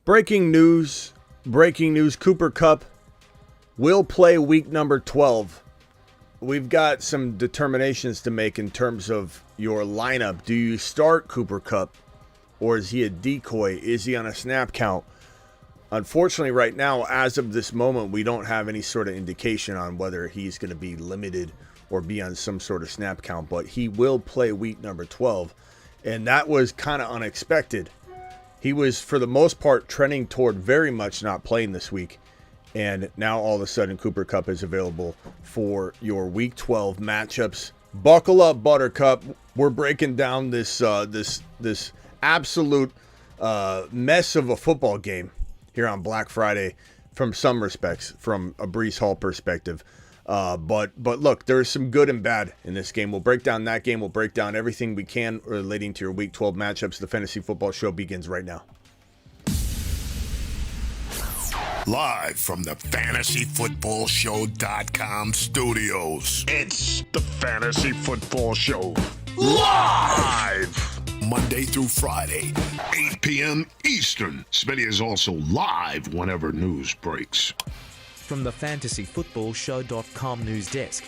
Breaking news. Cooper Kupp will play week number 12. We've got some determinations to make in terms of your lineup. Do you start Cooper Kupp, or is he a decoy? Is he on a snap count? Unfortunately, right now, as of this moment, we don't have any sort of indication on whether he's going to be limited or be on some sort of snap count, but he will play week number 12, and that was kind of unexpected. He was, for the most part, trending toward very much not playing this week, and now all of a sudden Cooper Kupp is available for your week 12 matchups. Buckle up, Buttercup. We're breaking down this absolute mess of a football game here on Black Friday, from some respects, from a Breece Hall perspective. But look, there's some good and bad in this game. We'll break down that game. We'll break down everything we can relating to your Week 12 matchups. The Fantasy Football Show begins right now. Live from the FantasyFootballShow.com studios. It's the Fantasy Football Show. Live! Monday through Friday, 8 p.m. Eastern. Smitty is also live whenever news breaks. From the FantasyFootballShow.com news desk,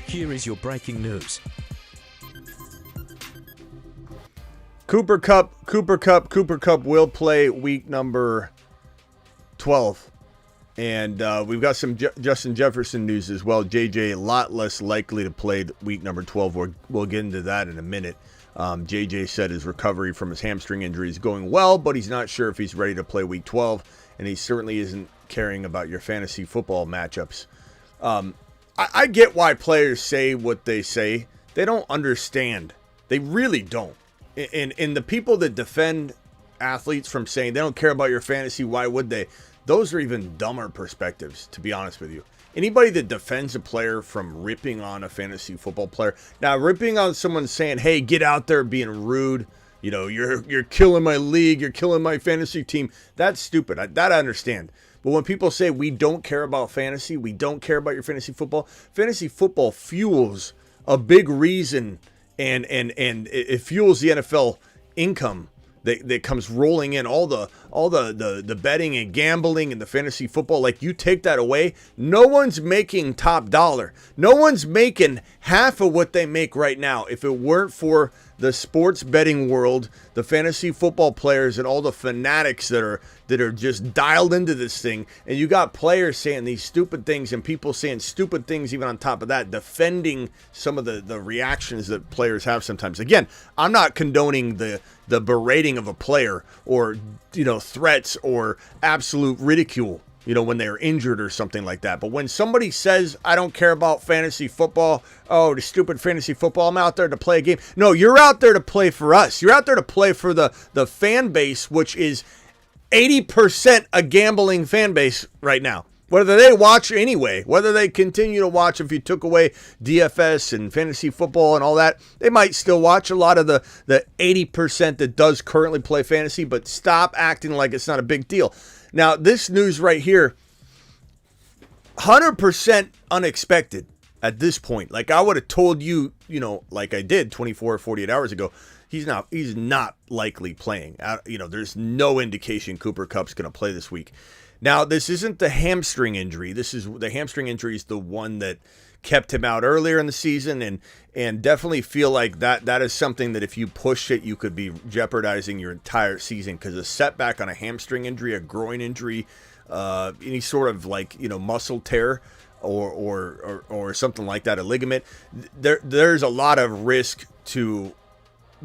here is your breaking news. Cooper Kupp will play week number 12. And we've got some Justin Jefferson news as well. JJ, a lot less likely to play week number 12. We'll get into that in a minute. JJ said his recovery from his hamstring injury is going well, but he's not sure if he's ready to play week 12. And he certainly isn't caring about your fantasy football matchups. I get why players say what they say. They don't understand. They really don't. And the people that defend athletes from saying they don't care about your fantasy, why would they? Those are even dumber perspectives, to be honest with you. Anybody that defends a player from ripping on a fantasy football player, now ripping on someone saying, hey, get out there being rude, you know, you're killing my league, you're killing my fantasy team, that's stupid. That I understand. But when people say we don't care about fantasy, we don't care about your fantasy football fuels a big reason, and it fuels the NFL income that comes rolling in, all the betting and gambling and the fantasy football. Like, you take that away, no one's making top dollar. No one's making half of what they make right now if it weren't for the sports betting world, the fantasy football players, and all the fanatics that are just dialed into this thing. And you got players saying these stupid things and people saying stupid things even on top of that, defending some of the reactions that players have sometimes. Again, I'm not condoning the berating of a player, or, you know, threats or absolute ridicule, you know, when they're injured or something like that. But when somebody says, I don't care about fantasy football, oh, the stupid fantasy football, I'm out there to play a game. No, you're out there to play for us. You're out there to play for the fan base, which is 80% a gambling fan base right now. Whether they watch anyway, whether they continue to watch, if you took away DFS and fantasy football and all that, they might still watch. A lot of the 80% that does currently play fantasy, but stop acting like it's not a big deal. Now, this news right here, 100% unexpected at this point. Like, I would have told you, you know, like I did 24 or 48 hours ago, he's not likely playing. You know, there's no indication Cooper Kupp's going to play this week. Now, this isn't the hamstring injury. The hamstring injury is the one that kept him out earlier in the season, and definitely feel like that is something that if you push it, you could be jeopardizing your entire season, because a setback on a hamstring injury, a groin injury, any sort of, like, you know, muscle tear or something like that, a ligament, there's a lot of risk to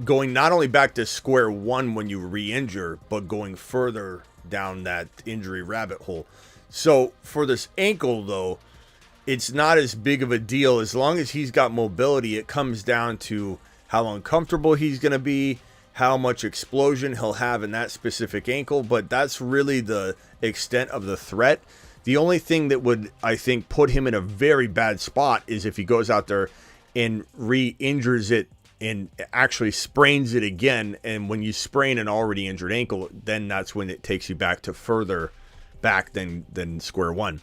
going not only back to square one when you re-injure, but going further down that injury rabbit hole. So for this ankle, though, it's not as big of a deal. As long as he's got mobility, it comes down to how uncomfortable he's going to be, how much explosion he'll have in that specific ankle. But that's really the extent of the threat. The only thing that would, I think, put him in a very bad spot is if he goes out there and re-injures it and actually sprains it again. And when you sprain an already injured ankle, then that's when it takes you back to further back than square one.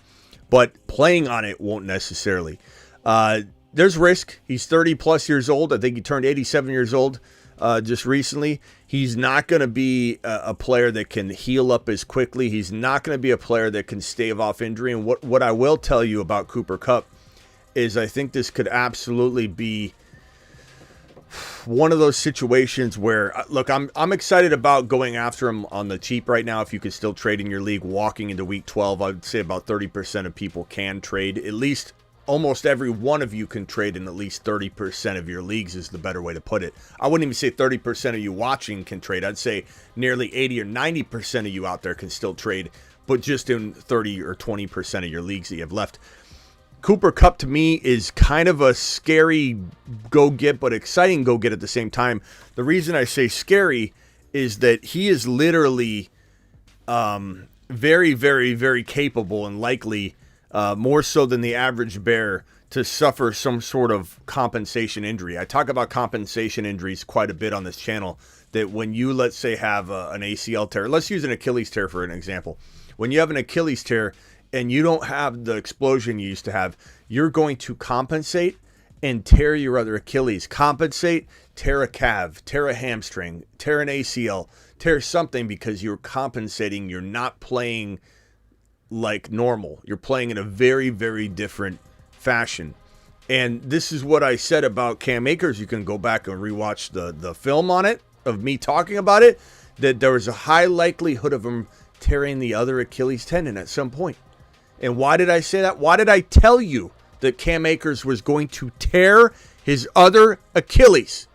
But playing on it won't necessarily. There's risk. He's 30 plus years old. I think he turned 87 years old just recently. He's not going to be a player that can heal up as quickly. He's not going to be a player that can stave off injury. And what I will tell you about Cooper Kupp is I think this could absolutely be one of those situations where, look, I'm excited about going after him on the cheap right now. If you could still trade in your league walking into week 12, I would say about 30% of people can trade. At least almost every one of you can trade in at least 30% of your leagues is the better way to put it. I wouldn't even say 30% of you watching can trade. I'd say nearly 80 or 90% of you out there can still trade, but just in 30 or 20% of your leagues that you have left. Cooper Kupp to me is kind of a scary go-get, but exciting go-get at the same time. The reason I say scary is that he is literally very, very, very capable and likely, more so than the average bear, to suffer some sort of compensation injury. I talk about compensation injuries quite a bit on this channel, that when you, let's say, have an ACL tear, let's use an Achilles tear for an example. When you have an Achilles tear, and you don't have the explosion you used to have, you're going to compensate and tear your other Achilles. Compensate, tear a calf, tear a hamstring, tear an ACL, tear something, because you're compensating. You're not playing like normal. You're playing in a very, very different fashion. And this is what I said about Cam Akers. You can go back and rewatch the film on it, of me talking about it, that there was a high likelihood of him tearing the other Achilles tendon at some point. And why did I say that? Why did I tell you that Cam Akers was going to tear his other Achilles?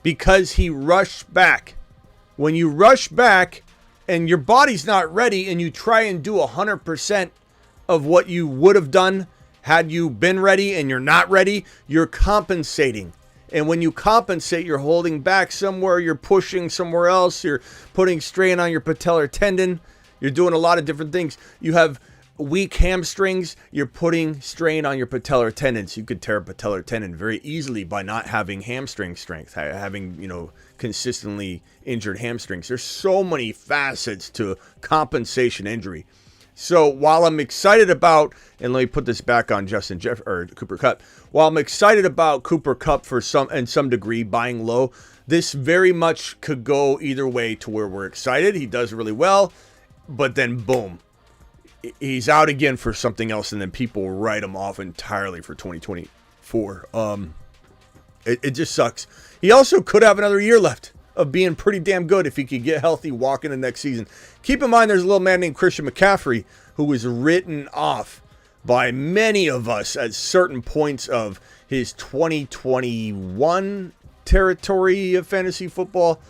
Because he rushed back. When you rush back and your body's not ready and you try and do 100% of what you would have done had you been ready, and you're not ready, you're compensating. And when you compensate, you're holding back somewhere, you're pushing somewhere else, you're putting strain on your patellar tendon, you're doing a lot of different things. You have weak hamstrings, you're putting strain on your patellar tendons. You could tear a patellar tendon very easily by not having hamstring strength, having, consistently injured hamstrings. There's so many facets to compensation injury. So while I'm excited about, and let me put this back on Cooper Kupp. While I'm excited about Cooper Kupp for some degree, buying low, this very much could go either way to where we're excited. He does really well, but then boom, he's out again for something else, and then people write him off entirely for 2024. It just sucks. He also could have another year left of being pretty damn good if he could get healthy walking the next season. Keep in mind, there's a little man named Christian McCaffrey who was written off by many of us at certain points of his 2021 territory of fantasy football,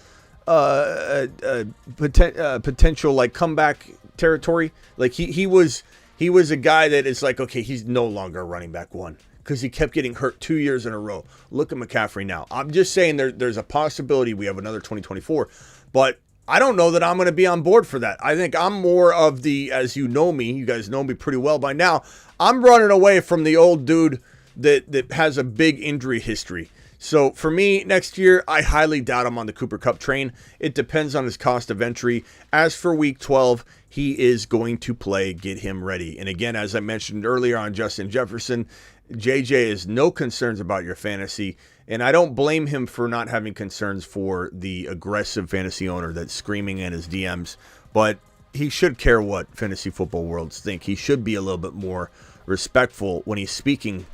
potential like comeback territory. Like he was a guy that is like, okay, he's no longer a running back one, because he kept getting hurt 2 years in a row. Look at McCaffrey now. I'm just saying there's a possibility we have another 2024, but I don't know that I'm going to be on board for that. I think I'm more of the, as you know me, you guys know me pretty well by now, I'm running away from the old dude that has a big injury history. So for me, next year, I highly doubt I'm on the Cooper Kupp train. It depends on his cost of entry. As for week 12, he is going to play. Get him ready. And again, as I mentioned earlier on Justin Jefferson, JJ has no concerns about your fantasy, and I don't blame him for not having concerns for the aggressive fantasy owner that's screaming in his DMs, but he should care what fantasy football worlds think. He should be a little bit more respectful when he's speaking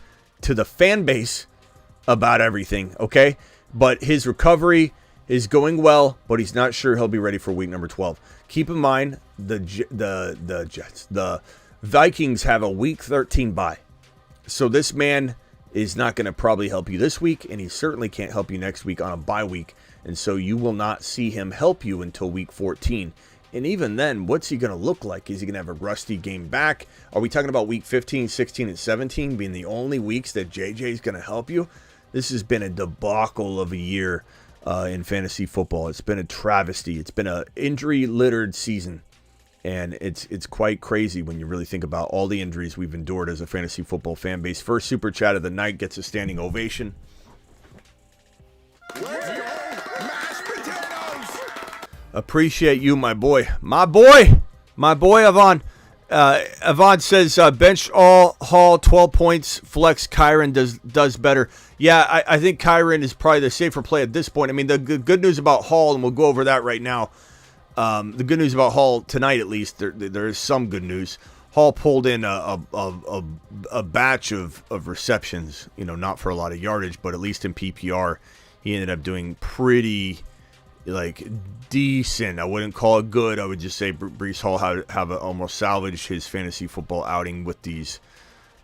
to the fan base about everything, okay? But his recovery is going well, but he's not sure he'll be ready for week number 12. Keep in mind, the Vikings have a week 13 bye. So this man is not going to probably help you this week, and he certainly can't help you next week on a bye week. And so you will not see him help you until week 14. And even then, what's he going to look like? Is he going to have a rusty game back? Are we talking about week 15, 16, and 17 being the only weeks that JJ is going to help you? This has been a debacle of a year in fantasy football. It's been a travesty. It's been an injury-littered season. And it's quite crazy when you really think about all the injuries we've endured as a fantasy football fan base. First super chat of the night gets a standing ovation. Appreciate you, my boy. My boy, Yvonne. Avant says bench all Hall 12 points. Flex Kyron does better. Yeah, I think Kyron is probably the safer play at this point. I mean, the good news about Hall, and we'll go over that right now. The good news about Hall tonight, at least, there is some good news. Hall pulled in a batch of receptions. Not for a lot of yardage, but at least in PPR, he ended up doing pretty decent. I wouldn't call it good. I would just say Breece Hall have almost salvaged his fantasy football outing with these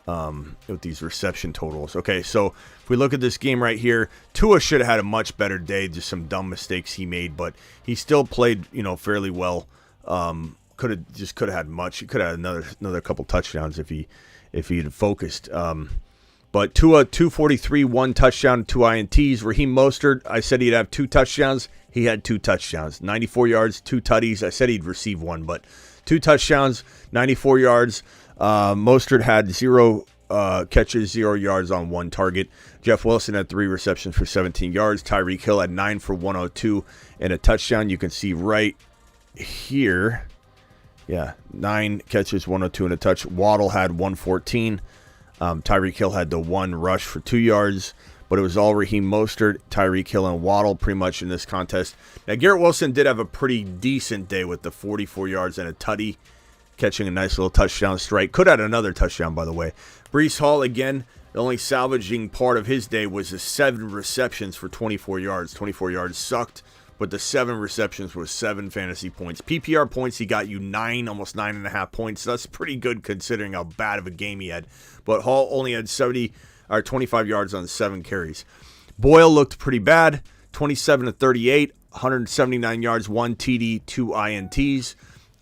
reception totals. Okay, so if we look at this game right here, Tua should have had a much better day. Just some dumb mistakes he made, but he still played fairly well. Could have had much. He could have had another couple touchdowns if he had focused. But Tua 243, 1 touchdown, 2 INTs. Raheem Mostert, I said he'd have 2 touchdowns. He had 2 touchdowns, 94 yards, 2 tutties. I said he'd receive 1, but 2 touchdowns, 94 yards. Mostert had 0 catches, 0 yards on 1 target. Jeff Wilson had 3 receptions for 17 yards. Tyreek Hill had 9 for 102 and a touchdown. You can see right here. Yeah, 9 catches, 102 and a touch. Waddle had 114. Tyreek Hill had the 1 rush for 2 yards. But it was all Raheem Mostert, Tyreek Hill, and Waddle pretty much in this contest. Now, Garrett Wilson did have a pretty decent day with the 44 yards and a tutty, catching a nice little touchdown strike. Could have had another touchdown, by the way. Breece Hall, again, the only salvaging part of his day was the 7 receptions for 24 yards. 24 yards sucked, but the 7 receptions was 7 fantasy points. PPR points, he got you 9, almost 9.5 points. That's pretty good considering how bad of a game he had. But Hall only had 25 yards on 7 carries. Boyle looked pretty bad, 27 to 38, 179 yards, 1 TD, 2 INTs.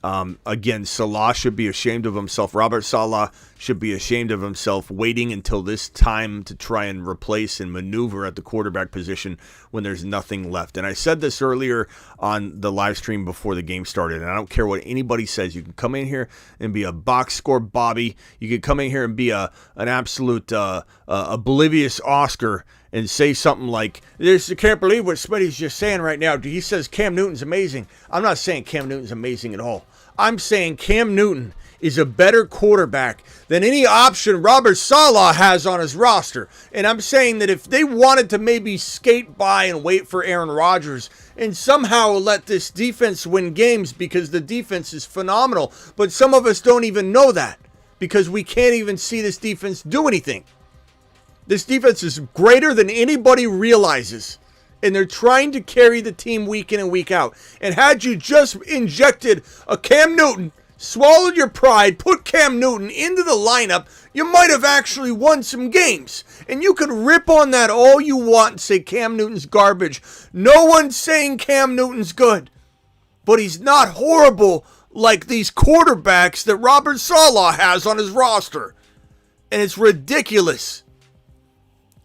Again, Saleh should be ashamed of himself. Robert Saleh should be ashamed of himself waiting until this time to try and replace and maneuver at the quarterback position when there's nothing left. And I said this earlier on the live stream before the game started, and I don't care what anybody says. You can come in here and be a box score Bobby. You can come in here and be an absolute oblivious Oscar and say something like, I can't believe what Smitty's just saying right now. He says Cam Newton's amazing. I'm not saying Cam Newton's amazing at all. I'm saying Cam Newton is a better quarterback than any option Robert Saleh has on his roster. And I'm saying that if they wanted to maybe skate by and wait for Aaron Rodgers and somehow let this defense win games because the defense is phenomenal, but some of us don't even know that because we can't even see this defense do anything. This defense is greater than anybody realizes. And they're trying to carry the team week in and week out. And had you just injected a Cam Newton, swallowed your pride, put Cam Newton into the lineup, you might have actually won some games. And you could rip on that all you want and say Cam Newton's garbage. No one's saying Cam Newton's good. But he's not horrible like these quarterbacks that Robert Saleh has on his roster. And it's ridiculous.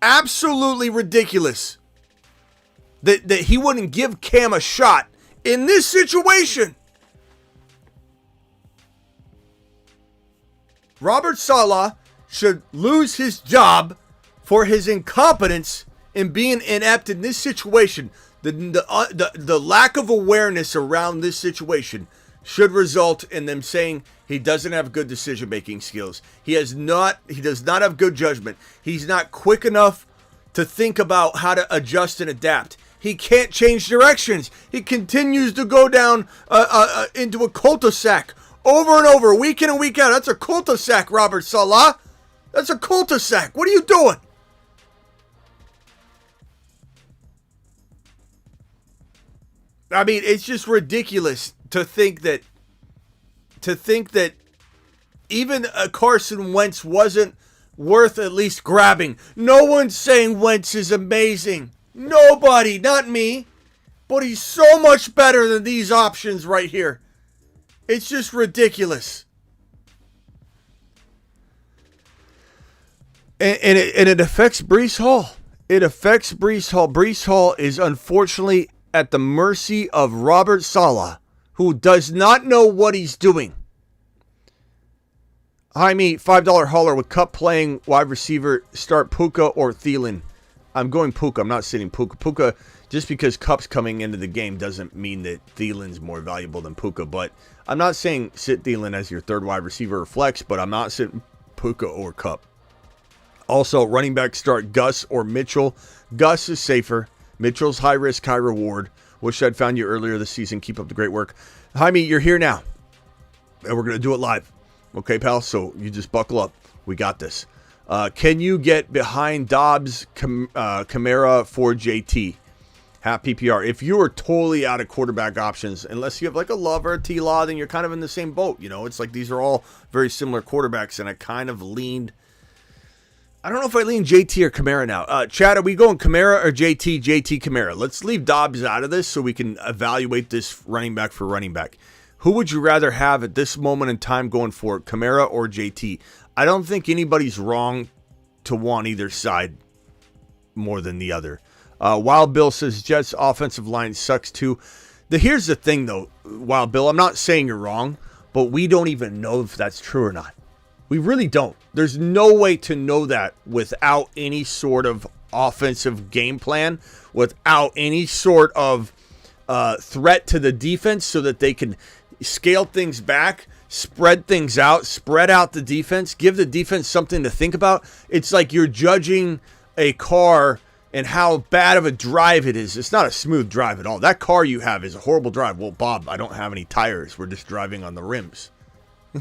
Absolutely ridiculous. That he wouldn't give Cam a shot in this situation. Robert Saleh should lose his job for his incompetence in being inept in this situation. The lack of awareness around this situation should result in them saying he doesn't have good decision-making skills. He does not have good judgment. He's not quick enough to think about how to adjust and adapt. He can't change directions. He continues to go down into a cul-de-sac over and over, week in and week out. That's a cul-de-sac, Robert Saleh. That's a cul-de-sac. What are you doing? I mean, it's just ridiculous to think that even Carson Wentz wasn't worth at least grabbing. No one's saying Wentz is amazing. Nobody, not me. But he's so much better than these options right here. It's just ridiculous. And it affects Breece Hall. It affects Breece Hall. Breece Hall is unfortunately at the mercy of Robert Saleh, who does not know what he's doing. Jaime, $5 hauler with Kupp playing wide receiver. Start Puka or Thielen. I'm going Puka. I'm not sitting Puka. Puka just because Kupp's coming into the game doesn't mean that Thielen's more valuable than Puka. But I'm not saying sit Thielen as your third wide receiver or flex, but I'm not sitting Puka or Kupp. Also, running back start Gus or Mitchell. Gus is safer. Mitchell's high risk, high reward. Wish I'd found you earlier this season. Keep up the great work. Jaime, you're here now. And we're going to do it live. Okay, pal? So you just buckle up. We got this. Can you get behind Dobbs, Kamara for JT? Half PPR. If you are totally out of quarterback options, unless you have like a Love or a T-Law, then you're kind of in the same boat. You know, it's like these are all very similar quarterbacks, and I kind of leaned. I don't know if I lean JT or Kamara now. Chad, are we going Kamara or JT? JT, Kamara. Let's leave Dobbs out of this so we can evaluate this running back for running back. Who would you rather have at this moment in time going for Kamara or JT? I don't think anybody's wrong to want either side more than the other. Wild Bill says Jets offensive line sucks too. Here's the thing though, Wild Bill, I'm not saying you're wrong, but we don't even know if that's true or not. We really don't. There's no way to know that without any sort of offensive game plan, without any sort of threat to the defense so that they can scale things back, spread things out, spread out the defense, give the defense something to think about. It's like you're judging a car and how bad of a drive it is. It's not a smooth drive at all. That car you have is a horrible drive. Well, Bob, I don't have any tires. We're just driving on the rims.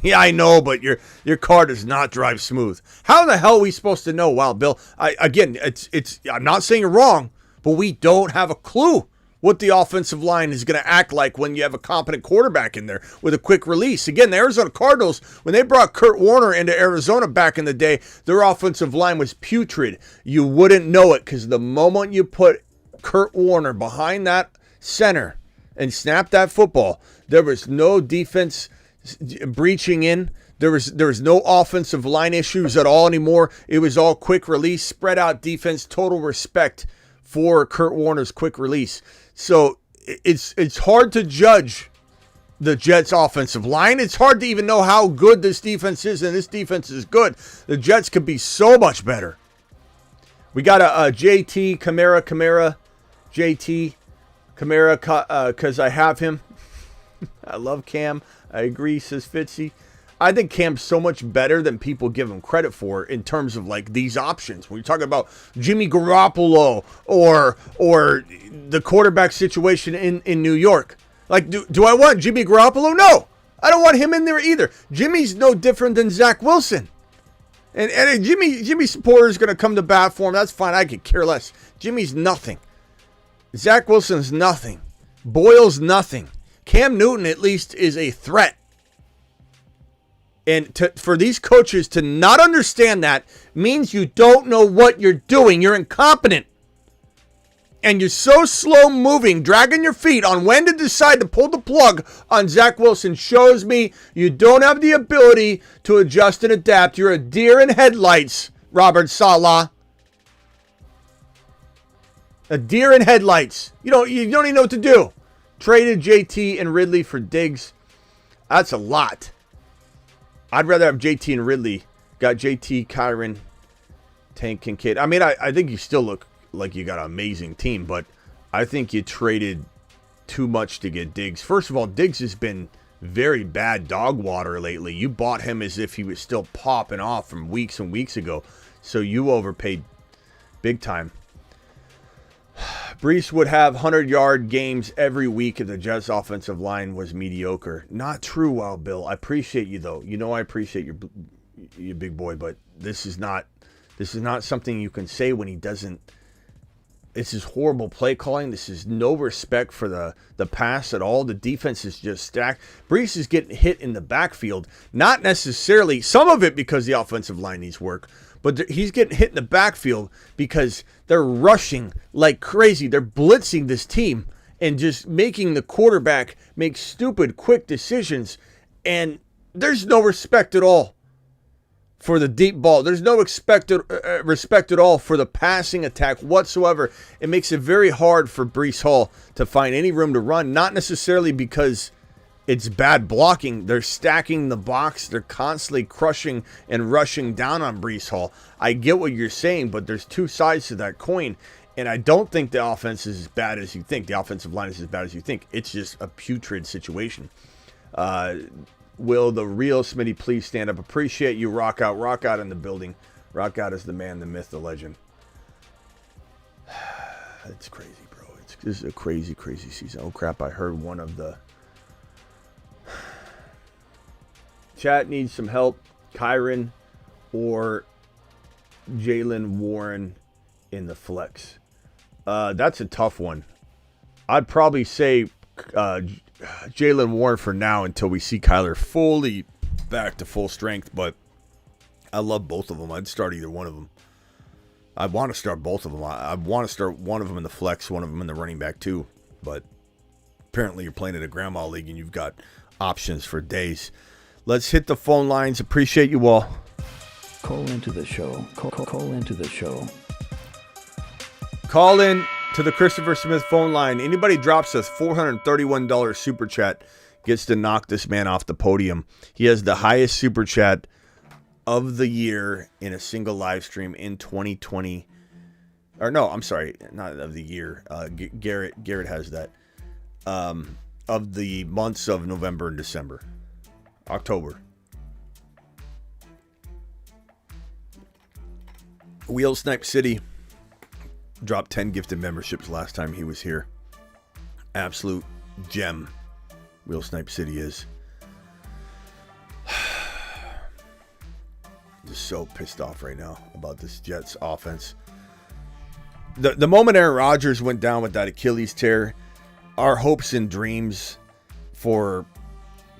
Yeah, I know, but your car does not drive smooth. How the hell are we supposed to know? Wow, Bill. I'm not saying you're wrong, but we don't have a clue what the offensive line is going to act like when you have a competent quarterback in there with a quick release. Again, the Arizona Cardinals, when they brought Kurt Warner into Arizona back in the day, their offensive line was putrid. You wouldn't know it because the moment you put Kurt Warner behind that center and snap that football, there was no defense breaching in. There was no offensive line issues at all anymore. It was all quick release, spread out defense, total respect for Kurt Warner's quick release. So it's hard to judge the Jets offensive line. It's hard to even know how good this defense is, and this defense is good. The Jets could be so much better. We got a JT, Kamara, JT, Kamara, because I have him. I love Cam. I agree, says Fitzy. I think Cam's so much better than people give him credit for in terms of like these options. When you're talking about Jimmy Garoppolo or the quarterback situation in New York. Like, do I want Jimmy Garoppolo? No, I don't want him in there either. Jimmy's no different than Zach Wilson. And Jimmy supporter is going to come to bat for him. That's fine. I could care less. Jimmy's nothing. Zach Wilson's nothing. Boyle's nothing. Cam Newton at least is a threat. And for these coaches to not understand that means you don't know what you're doing. You're incompetent. And you're so slow moving, dragging your feet on when to decide to pull the plug on Zach Wilson shows me you don't have the ability to adjust and adapt. You're a deer in headlights, Robert Saleh. A deer in headlights. You don't even know what to do. Traded JT and Ridley for Diggs. That's a lot. I'd rather have JT and Ridley. Got JT, Kyron, Tank, Kincaid. I mean, I think you still look like you got an amazing team, but I think you traded too much to get Diggs. First of all, Diggs has been very bad dog water lately. You bought him as if he was still popping off from weeks and weeks ago, so you overpaid big time. Breece would have 100-yard games every week if the Jets' offensive line was mediocre. Not true, Wild Bill. I appreciate you, though. You know I appreciate you big boy, but this is not something you can say when he doesn't. This is horrible play calling. This is no respect for the pass at all. The defense is just stacked. Breece is getting hit in the backfield. Not necessarily, some of it because the offensive line needs work, but he's getting hit in the backfield because they're rushing like crazy. They're blitzing this team and just making the quarterback make stupid, quick decisions. And there's no respect at all for the deep ball. There's no respect at all for the passing attack whatsoever. It makes it very hard for Breece Hall to find any room to run, not necessarily because it's bad blocking. They're stacking the box. They're constantly crushing and rushing down on Breece Hall. I get what you're saying, but there's two sides to that coin. And I don't think the offense is as bad as you think. The offensive line is as bad as you think. It's just a putrid situation. Will the real Smitty please stand up? Appreciate you. Rock out in the building. Rock out is the man, the myth, the legend. It's crazy, bro. This is a crazy, crazy season. Oh, crap. I heard one of the... Chat needs some help. Kyron or Jaylen Warren in the flex. That's a tough one. I'd probably say Jaylen Warren for now until we see Kyler fully back to full strength, but I love both of them. I'd start either one of them. I want to start both of them. I want to start one of them in the flex, one of them in the running back too, but apparently you're playing in a grandma league and you've got options for days. Let's hit the phone lines. Appreciate you all. Call into the show. Call into the show. Call in to the Christopher Smith phone line. Anybody drops us $431 super chat gets to knock this man off the podium. He has the highest super chat of the year in a single live stream in 2020. Or no, I'm sorry, not of the year. Garrett has that. Of the months of November and December. October. Wheel Snipe City dropped 10 gifted memberships last time he was here. Absolute gem. Wheel Snipe City is. Just so pissed off right now about this Jets offense. The moment Aaron Rodgers went down with that Achilles tear, our hopes and dreams for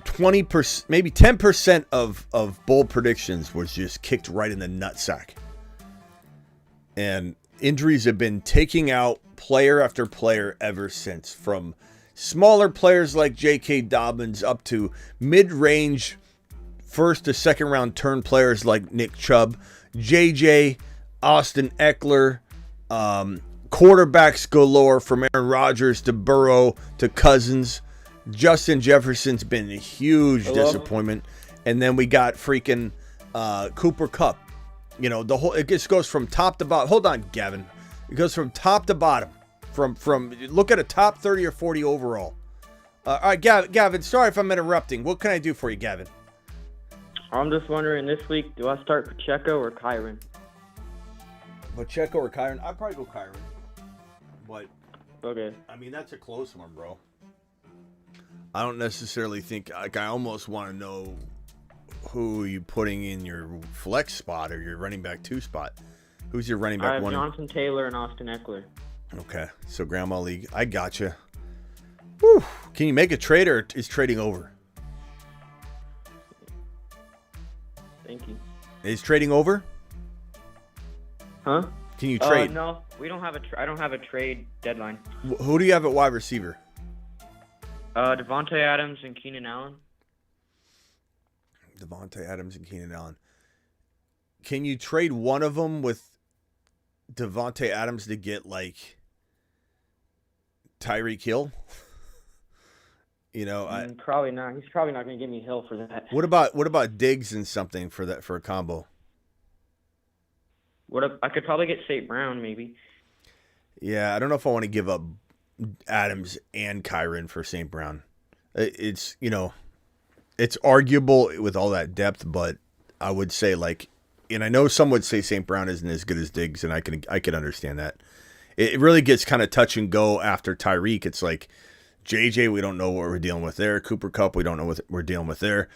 20%, maybe 10% of bold predictions was just kicked right in the nutsack. And injuries have been taking out player after player ever since, from smaller players like J.K. Dobbins up to mid-range first to second round turn players like Nick Chubb, J.J., Austin Eckler, quarterbacks galore from Aaron Rodgers to Burrow to Cousins. Justin Jefferson's been a huge disappointment. And then we got freaking Cooper Kupp. You know, it just goes from top to bottom. Hold on, Gavin. It goes from top to bottom. From look at a top 30 or 40 overall. All right, Gavin, sorry if I'm interrupting. What can I do for you, Gavin? I'm just wondering this week, do I start Pacheco or Kyron? Pacheco or Kyron? I'd probably go Kyron. But, okay. I mean, that's a close one, bro. I don't necessarily think, like, I almost want to know who you putting in your flex spot or your running back 2 spot. Who's your running back I have 1? Jonathan Taylor and Austin Eckler. Okay, so Grandma League. I gotcha. Whew. Can you make a trade or is trading over? Thank you. Is trading over? Huh? Can you trade? No, we don't have I don't have a trade deadline. Who do you have at wide receiver? Devontae Adams and Keenan Allen. Devontae Adams and Keenan Allen. Can you trade one of them with Devontae Adams to get, like, Tyreek Hill? You know, probably not. He's probably not going to give me Hill for that. What about Diggs and something for a combo? I could probably get St. Brown, maybe. Yeah, I don't know if I want to give up Adams and Kyron for St. Brown. It's, you know, it's arguable with all that depth, but I would say, like, and I know some would say St. Brown isn't as good as Diggs, and I can understand that. It really gets kind of touch and go after Tyreek. It's like JJ, we don't know what we're dealing with there. Cooper Kupp, we don't know what we're dealing with there.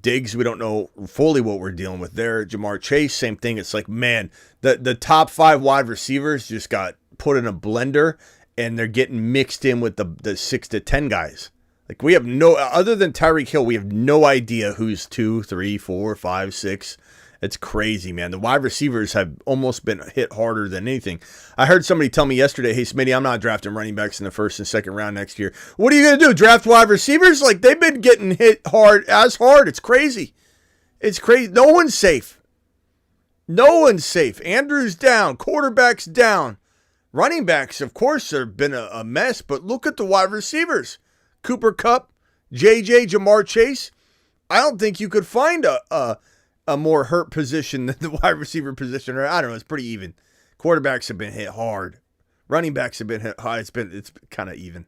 Diggs, we don't know fully what we're dealing with there. Jamar Chase, same thing. It's like, man, the top 5 wide receivers just got put in a blender, and they're getting mixed in with the 6 to 10 guys. Like, we have no, other than Tyreek Hill, we have no idea who's 2, 3, 4, 5, 6. It's crazy, man. The wide receivers have almost been hit harder than anything. I heard somebody tell me yesterday, hey, Smitty, I'm not drafting running backs in the first and second round next year. What are you going to do, draft wide receivers? Like, they've been getting hit hard. It's crazy. It's crazy. No one's safe. No one's safe. Andrews down. Quarterbacks down. Running backs, of course, have been a mess, but look at the wide receivers. Cooper Kupp, JJ, Jamar Chase. I don't think you could find a more hurt position than the wide receiver position. Or I don't know. It's pretty even. Quarterbacks have been hit hard. Running backs have been hit high. It's kind of even.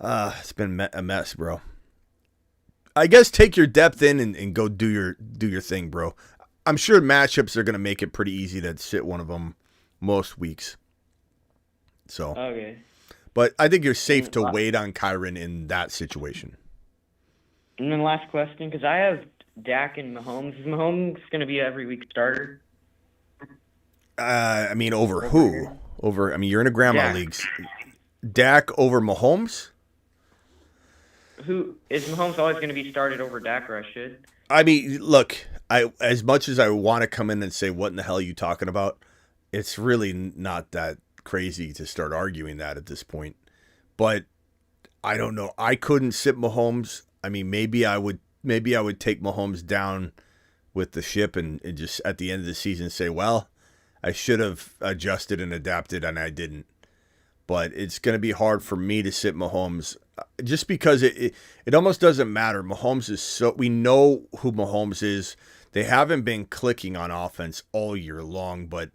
It's been a mess, bro. I guess take your depth in and go do your thing, bro. I'm sure matchups are going to make it pretty easy to sit one of them most weeks. So, Okay. But I think you're safe to wait on Kyren in that situation. And then last question, because I have Dak and Mahomes. Is Mahomes going to be every week starter? I mean, over who? You're in a grandma leagues. Dak over Mahomes? Who is Mahomes always going to be started over Dak, or I should? I mean, look, as much as I want to come in and say, what in the hell are you talking about? It's really not that crazy to start arguing that at this point. But I don't know. I couldn't sit Mahomes. I mean, maybe I would take Mahomes down with the ship and just at the end of the season say, well, I should have adjusted and adapted, and I didn't. But it's going to be hard for me to sit Mahomes just because it almost doesn't matter. Mahomes is we know who Mahomes is. They haven't been clicking on offense all year long, but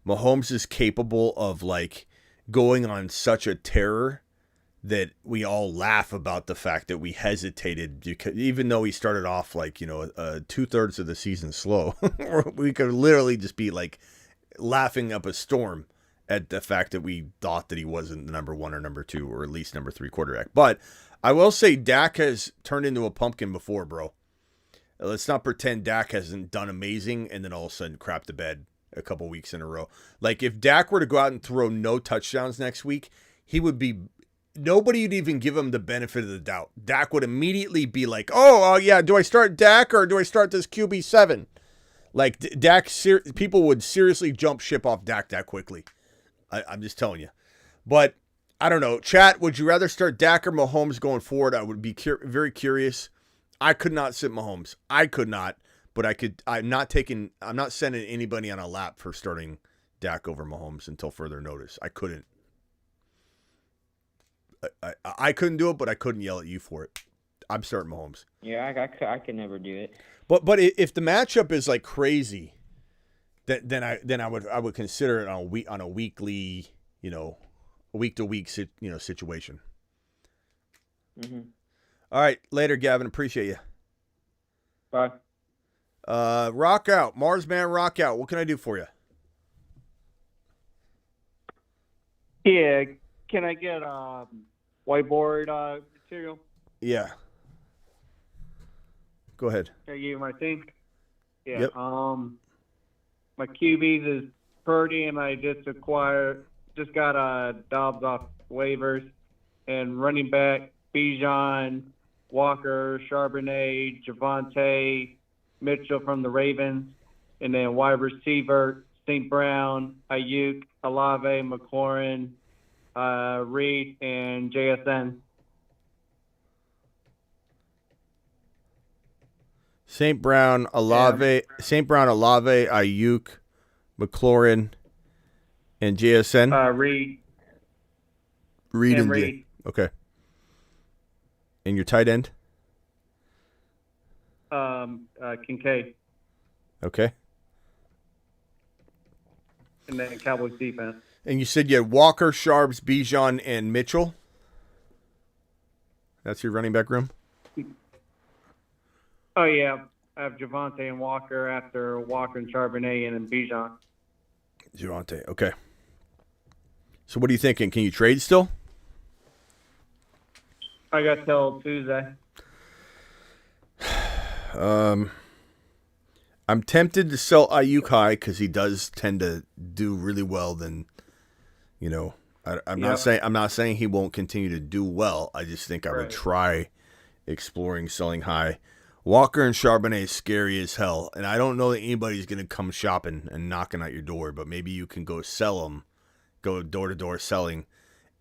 Mahomes is capable of like going on such a tear that we all laugh about the fact that we hesitated because even though he started off like, 2/3 of the season slow, we could literally just be like laughing up a storm at the fact that we thought that he wasn't the number 1 or number 2 or at least number 3 quarterback. But I will say Dak has turned into a pumpkin before, bro. Let's not pretend Dak hasn't done amazing and then all of a sudden crap the bed a couple weeks in a row. Like if Dak were to go out and throw no touchdowns next week, nobody would even give him the benefit of the doubt. Dak would immediately be like, oh yeah, do I start Dak or do I start this QB7? Like Dak, people would seriously jump ship off Dak that quickly. I'm just telling you. But I don't know. Chat, would you rather start Dak or Mahomes going forward? I would be very curious. I could not sit Mahomes. I could not, but I could. I'm not sending anybody on a lap for starting Dak over Mahomes until further notice. I couldn't. I couldn't do it, but I couldn't yell at you for it. I'm starting Mahomes. Yeah, I could never do it. But if the matchup is like crazy, then I would consider it on a weekly, week to week situation. Mm-hmm. All right, later, Gavin. Appreciate you. Bye. Rock out, Marsman. Rock out. What can I do for you? Yeah, can I get whiteboard material? Yeah. Go ahead. Can I give you my team? Yeah. Yep. My QBs is Purdy, and I just got Dobbs off waivers, and running back Bijan, Walker, Charbonnet, Javonte, Mitchell from the Ravens, and then wide receiver St. Brown, Ayuk, Olave, McLaurin, Reed, and JSN. St. Brown, Olave, Ayuk, McLaurin, and JSN. Reed and Reed. Okay. And your tight end? Kincaid. Okay. And then Cowboys defense. And you said you had Walker, Sharps, Bijan, and Mitchell? That's your running back room? Oh, yeah. I have Javonte and Walker after Walker and Charbonnet and then Bijan. Javonte, okay. So what are you thinking? Can you trade still? I got till Tuesday. I'm tempted to sell Ayuk high because he does tend to do really well. Then, I'm not saying he won't continue to do well. I just think I would try exploring selling high. Walker and Charbonnet is scary as hell, and I don't know that anybody's going to come shopping and knocking at your door, but maybe you can go sell them, go door-to-door selling,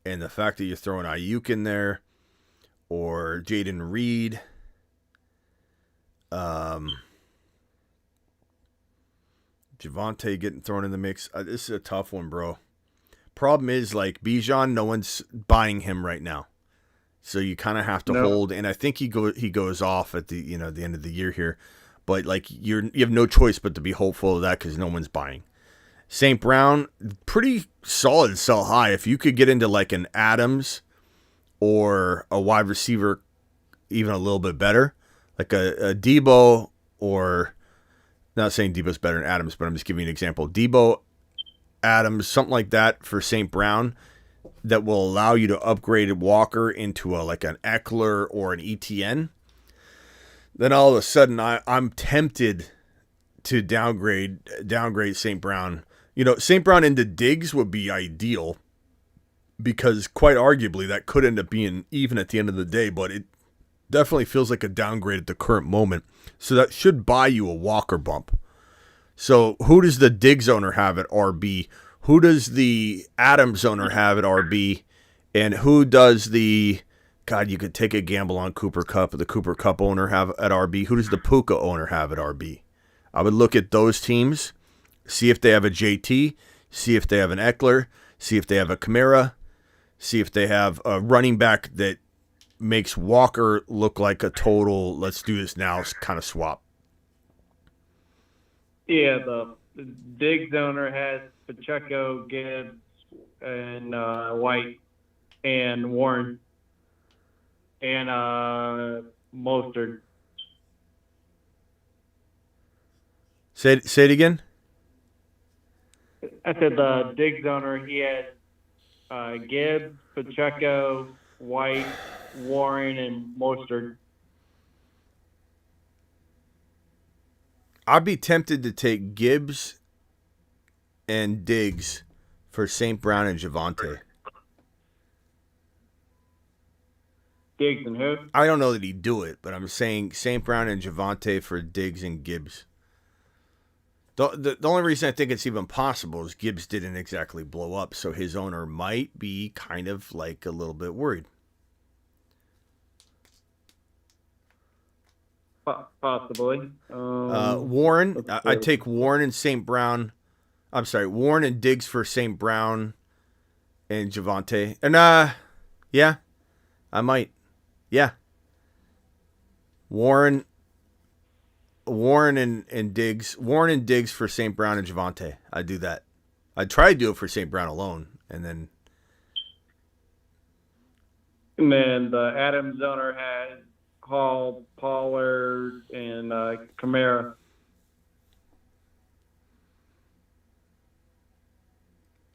and the fact that you're throwing Ayuk in there or Jaden Reed, Javonte getting thrown in the mix. This is a tough one, bro. Problem is, like, Bijan, no one's buying him right now. So you kind of have to hold, and I think he goes off at the the end of the year here, but like you have no choice but to be hopeful of that because no one's buying. St. Brown, pretty solid sell high. If you could get into like an Adams or a wide receiver, even a little bit better, like a Debo, or not saying Debo's better than Adams, but I'm just giving you an example. Debo, Adams, something like that for St. Brown that will allow you to upgrade Walker into like an Eckler or an ETN. Then all of a sudden I'm tempted to downgrade St. Brown. St. Brown into Diggs would be ideal because quite arguably that could end up being even at the end of the day, but it definitely feels like a downgrade at the current moment. So that should buy you a Walker bump. So who does the Diggs owner have at RB? Who does the Adams owner have at RB? And who does the... God, you could take a gamble on Cooper Kupp. The Cooper Kupp owner have at RB. Who does the Puka owner have at RB? I would look at those teams, see if they have a JT, see if they have an Eckler, see if they have a Kamara, see if they have a running back that makes Walker look like a total let's do this now kind of swap. Yeah, the Diggs owner has Pacheco, Gibbs, and White, and Warren, and Mostert. Say it again. I said the Diggs owner, he has Gibbs, Pacheco, White, Warren, and Mostert. I'd be tempted to take Gibbs and Diggs for St. Brown and Javonte. Diggs and who? I don't know that he'd do it, but I'm saying St. Brown and Javonte for Diggs and Gibbs. The only reason I think it's even possible is Gibbs didn't exactly blow up, so his owner might be kind of like a little bit worried. Possibly. Warren, I'd take Warren and St. Brown. I'm sorry, Warren and Diggs for St. Brown and Javonte. And, yeah, I might. Yeah. Warren and Diggs for St. Brown and Javonte. I'd do that. I'd try to do it for St. Brown alone, and then the Adams owner has Hall, Pollard, and Kamara.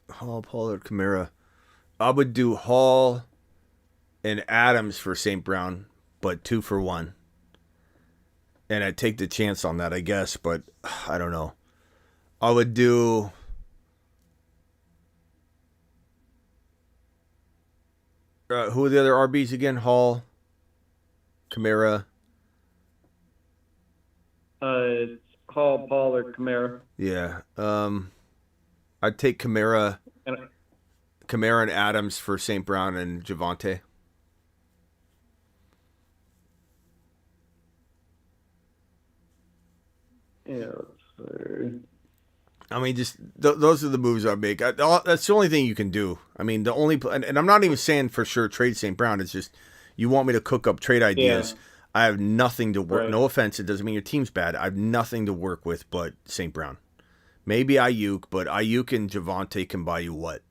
Hall, Pollard, Kamara. I would do Hall and Adams for St. Brown, but 2 for 1. And I'd take the chance on that, I guess, but I don't know. I would do... who are the other RBs again? Hall, Kamara. It's Hall, Pollard, Kamara. Yeah. I'd take Kamara and Adams for St. Brown and Javonte. Yeah, I mean, just those are the moves I'd make. That's the only thing you can do. I mean, the only and I'm not even saying for sure trade St. Brown. It's just you want me to cook up trade ideas. Yeah. I have nothing to work. Right. No offense, it doesn't mean your team's bad. I have nothing to work with but St. Brown. Maybe Ayuk, but Ayuk and Javonte can buy you what?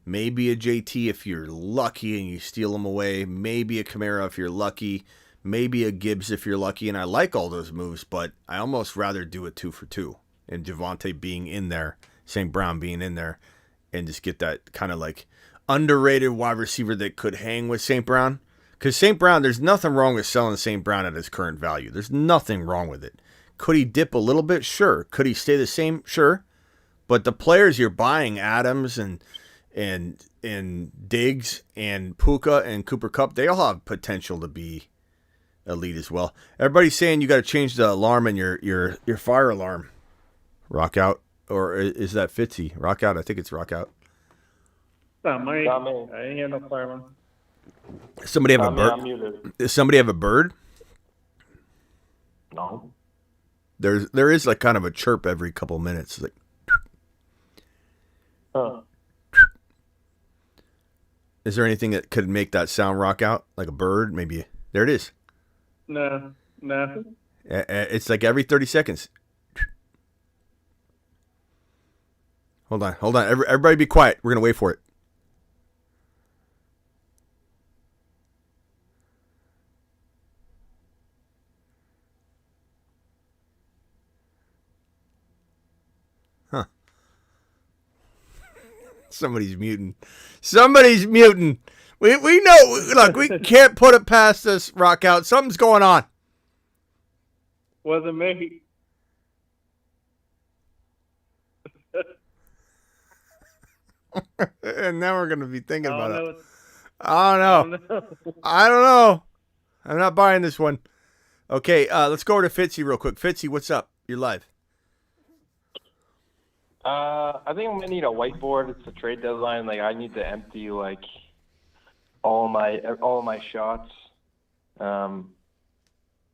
Maybe a JT if you're lucky and you steal him away. Maybe a Kamara if you're lucky. Maybe a Gibbs if you're lucky. And I like all those moves, but I almost rather do a 2 for 2. And Javonte being in there, St. Brown being in there, and just get that kind of like underrated wide receiver that could hang with St. Brown. Because St. Brown, there's nothing wrong with selling St. Brown at his current value. There's nothing wrong with it. Could he dip a little bit? Sure. Could he stay the same? Sure. But the players you're buying, Adams and Diggs and Puka and Cooper Kupp, they all have potential to be elite as well. Everybody's saying you got to change the alarm in your fire alarm. Rock out, or is that Fitzy? Rock out. I think it's rock out. I ain't hear no fire. Somebody have a bird? Does somebody have a bird? No. There is like kind of a chirp every couple minutes. Like, is there anything that could make that sound rock out? Like a bird? Maybe. There it is. No, nothing. It's like every 30 seconds. Hold on. Everybody be quiet. We're going to wait for it. Huh. Somebody's muting. We know. Look, we can't put it past this, Rock Out. Something's going on. Wasn't me. And now we're going to be thinking about it. I don't know. I'm not buying this one. Okay, let's go over to Fitzy real quick. Fitzy, what's up? You're live. I think I'm gonna need a whiteboard. It's a trade deadline. Like, I need to empty like all my shots. The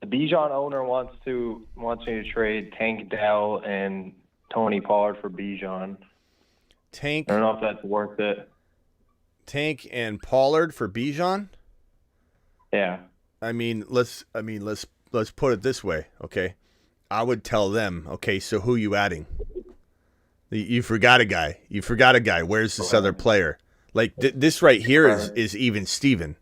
Bijan owner wants me to trade Tank Dell and Tony Pollard for Bijan. I don't know if that's worth it. Tank and Pollard for Bijan? Yeah. I mean, let's put it this way, okay? I would tell them, okay, so who you adding? You forgot a guy. Where's this other player? Like this right here is even Steven.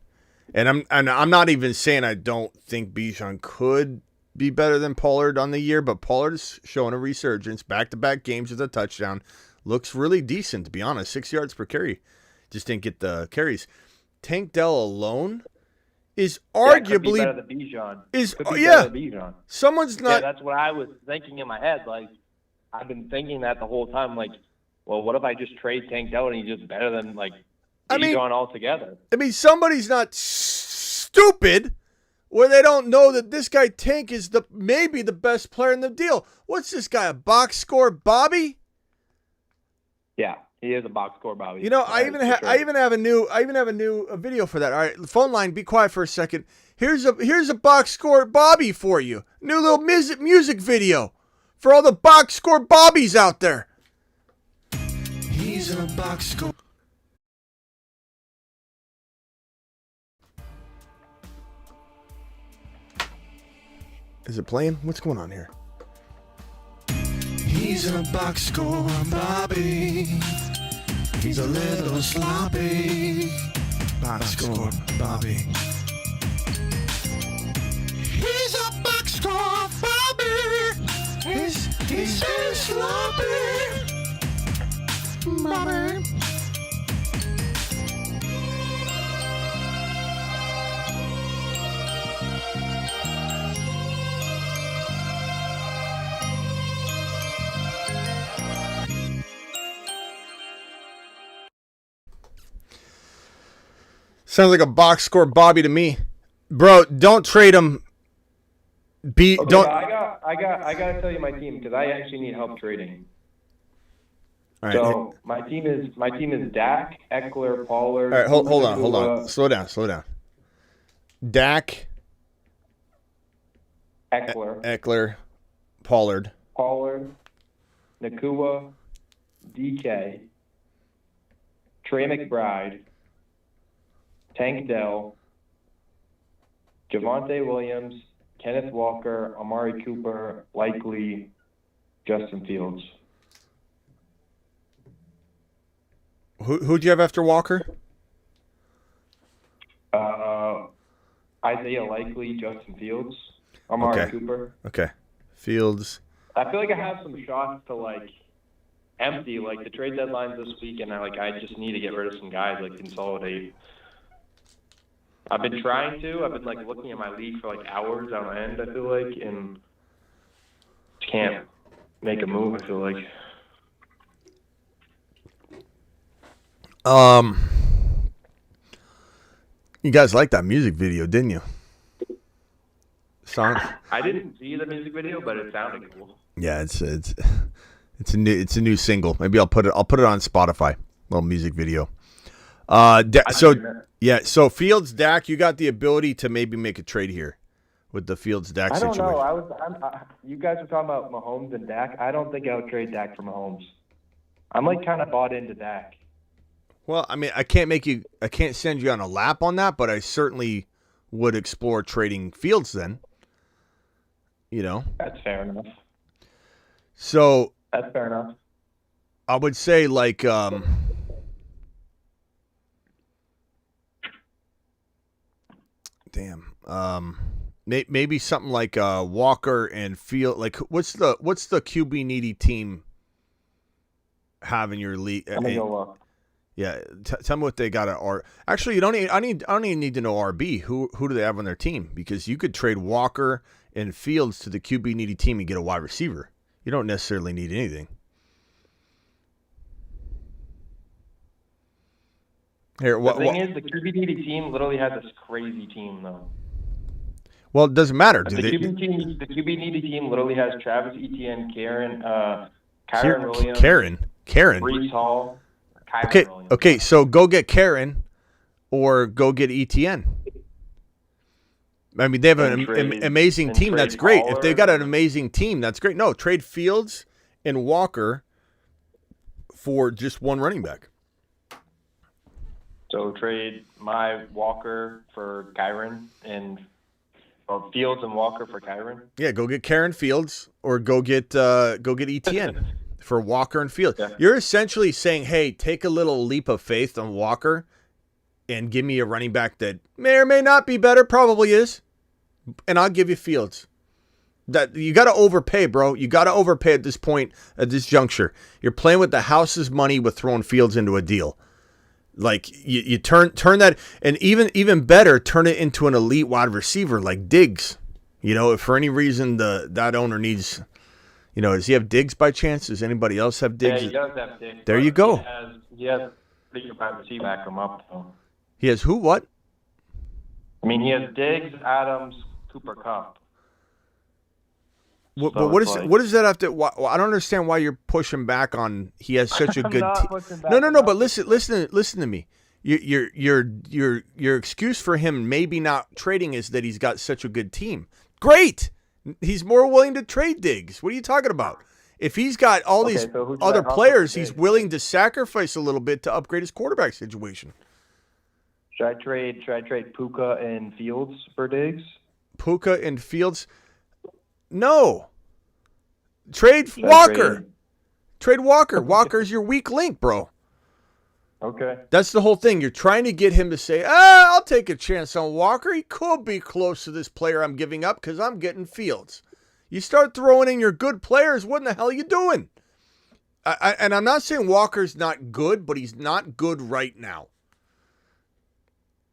And I'm not even saying I don't think Bijan could be better than Pollard on the year, but Pollard is showing a resurgence, back-to-back games with a touchdown. Looks really decent, to be honest. 6 yards per carry. Just didn't get the carries. Tank Dell alone is arguably better than Bijan. Someone's not. Yeah, that's what I was thinking in my head. Like, I've been thinking that the whole time. Like, well, what if I just trade Tank Dell and he's just better than Bijan altogether? I mean, somebody's not stupid where they don't know that this guy Tank is maybe the best player in the deal. What's this guy, a box score Bobby? Yeah, he is a box score Bobby. You know, I even have a new video for that. All right, phone line, be quiet for a second. Here's a box score Bobby for you. New little music video for all the box score Bobbies out there. He's a box score. Is it playing? What's going on here? He's a box score Bobby. He's a little sloppy. Box score Bobby. He's a box score Bobby. He's so sloppy. Bobby. Sounds like a box score Bobby to me. Bro, don't trade him. I gotta tell you my team because I actually need help trading. All right. So my team is Dak, Eckler, Pollard. All right, hold on. Slow down. Dak, Eckler, Pollard, Nakua, DK, Trey McBride, Tank Dell, Javonte Williams, Kenneth Walker, Amari Cooper, likely Justin Fields. Who'd you have after Walker? Isaiah Likely, Justin Fields, Amari Cooper. Okay. Fields. I feel like I have some shots to empty the trade deadline's this week, and I just need to get rid of some guys, consolidate. I've been trying to. I've been looking at my league for hours on end, I feel like, and just can't make a move, I feel like. You guys liked that music video, didn't you? Song? I didn't see the music video, but it sounded cool. Yeah, it's a new single. Maybe I'll put it on Spotify. Little music video. So Fields, Dak, you got the ability to maybe make a trade here with the Fields, Dak situation. I don't know. You guys were talking about Mahomes and Dak. I don't think I would trade Dak for Mahomes. I'm kind of bought into Dak. Well, I mean, I can't send you on a lap on that, but I certainly would explore trading Fields then. You know? That's fair enough. So. That's fair enough. I would say like maybe something like Walker and Field. Like what's the QB needy team have in your league? I'm gonna go look. Yeah, tell me what they got at R. Actually, you don't need. I don't even need to know RB. Who do they have on their team? Because you could trade Walker and Fields to the QB needy team and get a wide receiver. You don't necessarily need anything. Here, The thing is, the QB needy team literally has this crazy team though. Well, it doesn't matter. The QB needy team literally has Travis Etienne, Kyron Williams, Karen, Breece Hall. Okay, so go get Karen or go get ETN. I mean, they have an amazing team. That's great. If they got an amazing team, that's great. No, trade Fields and Walker for just one running back. So trade my Walker for Kyron or Fields and Walker for Kyron. Yeah, go get Karen Fields or go get ETN. For Walker and Fields. Yeah. You're essentially saying, hey, take a little leap of faith on Walker and give me a running back that may or may not be better, probably is, and I'll give you Fields. That you got to overpay, bro. You got to overpay at this point, at this juncture. You're playing with the house's money with throwing Fields into a deal. Like you turn that, and even better, turn it into an elite wide receiver like Diggs. You know, if for any reason that owner needs. You know, does he have Diggs by chance? Does anybody else have Diggs? Yeah, he does have Diggs. There you go. He has pretty good wide receiver back him up. So. He has who? What? I mean, he has Diggs, Adams, Cooper, Kupp. What does that have to? I don't understand why you're pushing back on. He has such a good team. No. But listen to me. Your excuse for him maybe not trading is that he's got such a good team. Great. He's more willing to trade Diggs. What are you talking about? If he's got all these other players, he's willing to sacrifice a little bit to upgrade his quarterback situation. Should I trade Puka and Fields for Diggs? Puka and Fields? No. Trade Walker. Trade Walker. Walker's your weak link, bro. Okay. That's the whole thing. You're trying to get him to say, I'll take a chance on Walker. He could be close to this player I'm giving up because I'm getting Fields. You start throwing in your good players, what in the hell are you doing? And I'm not saying Walker's not good, but he's not good right now.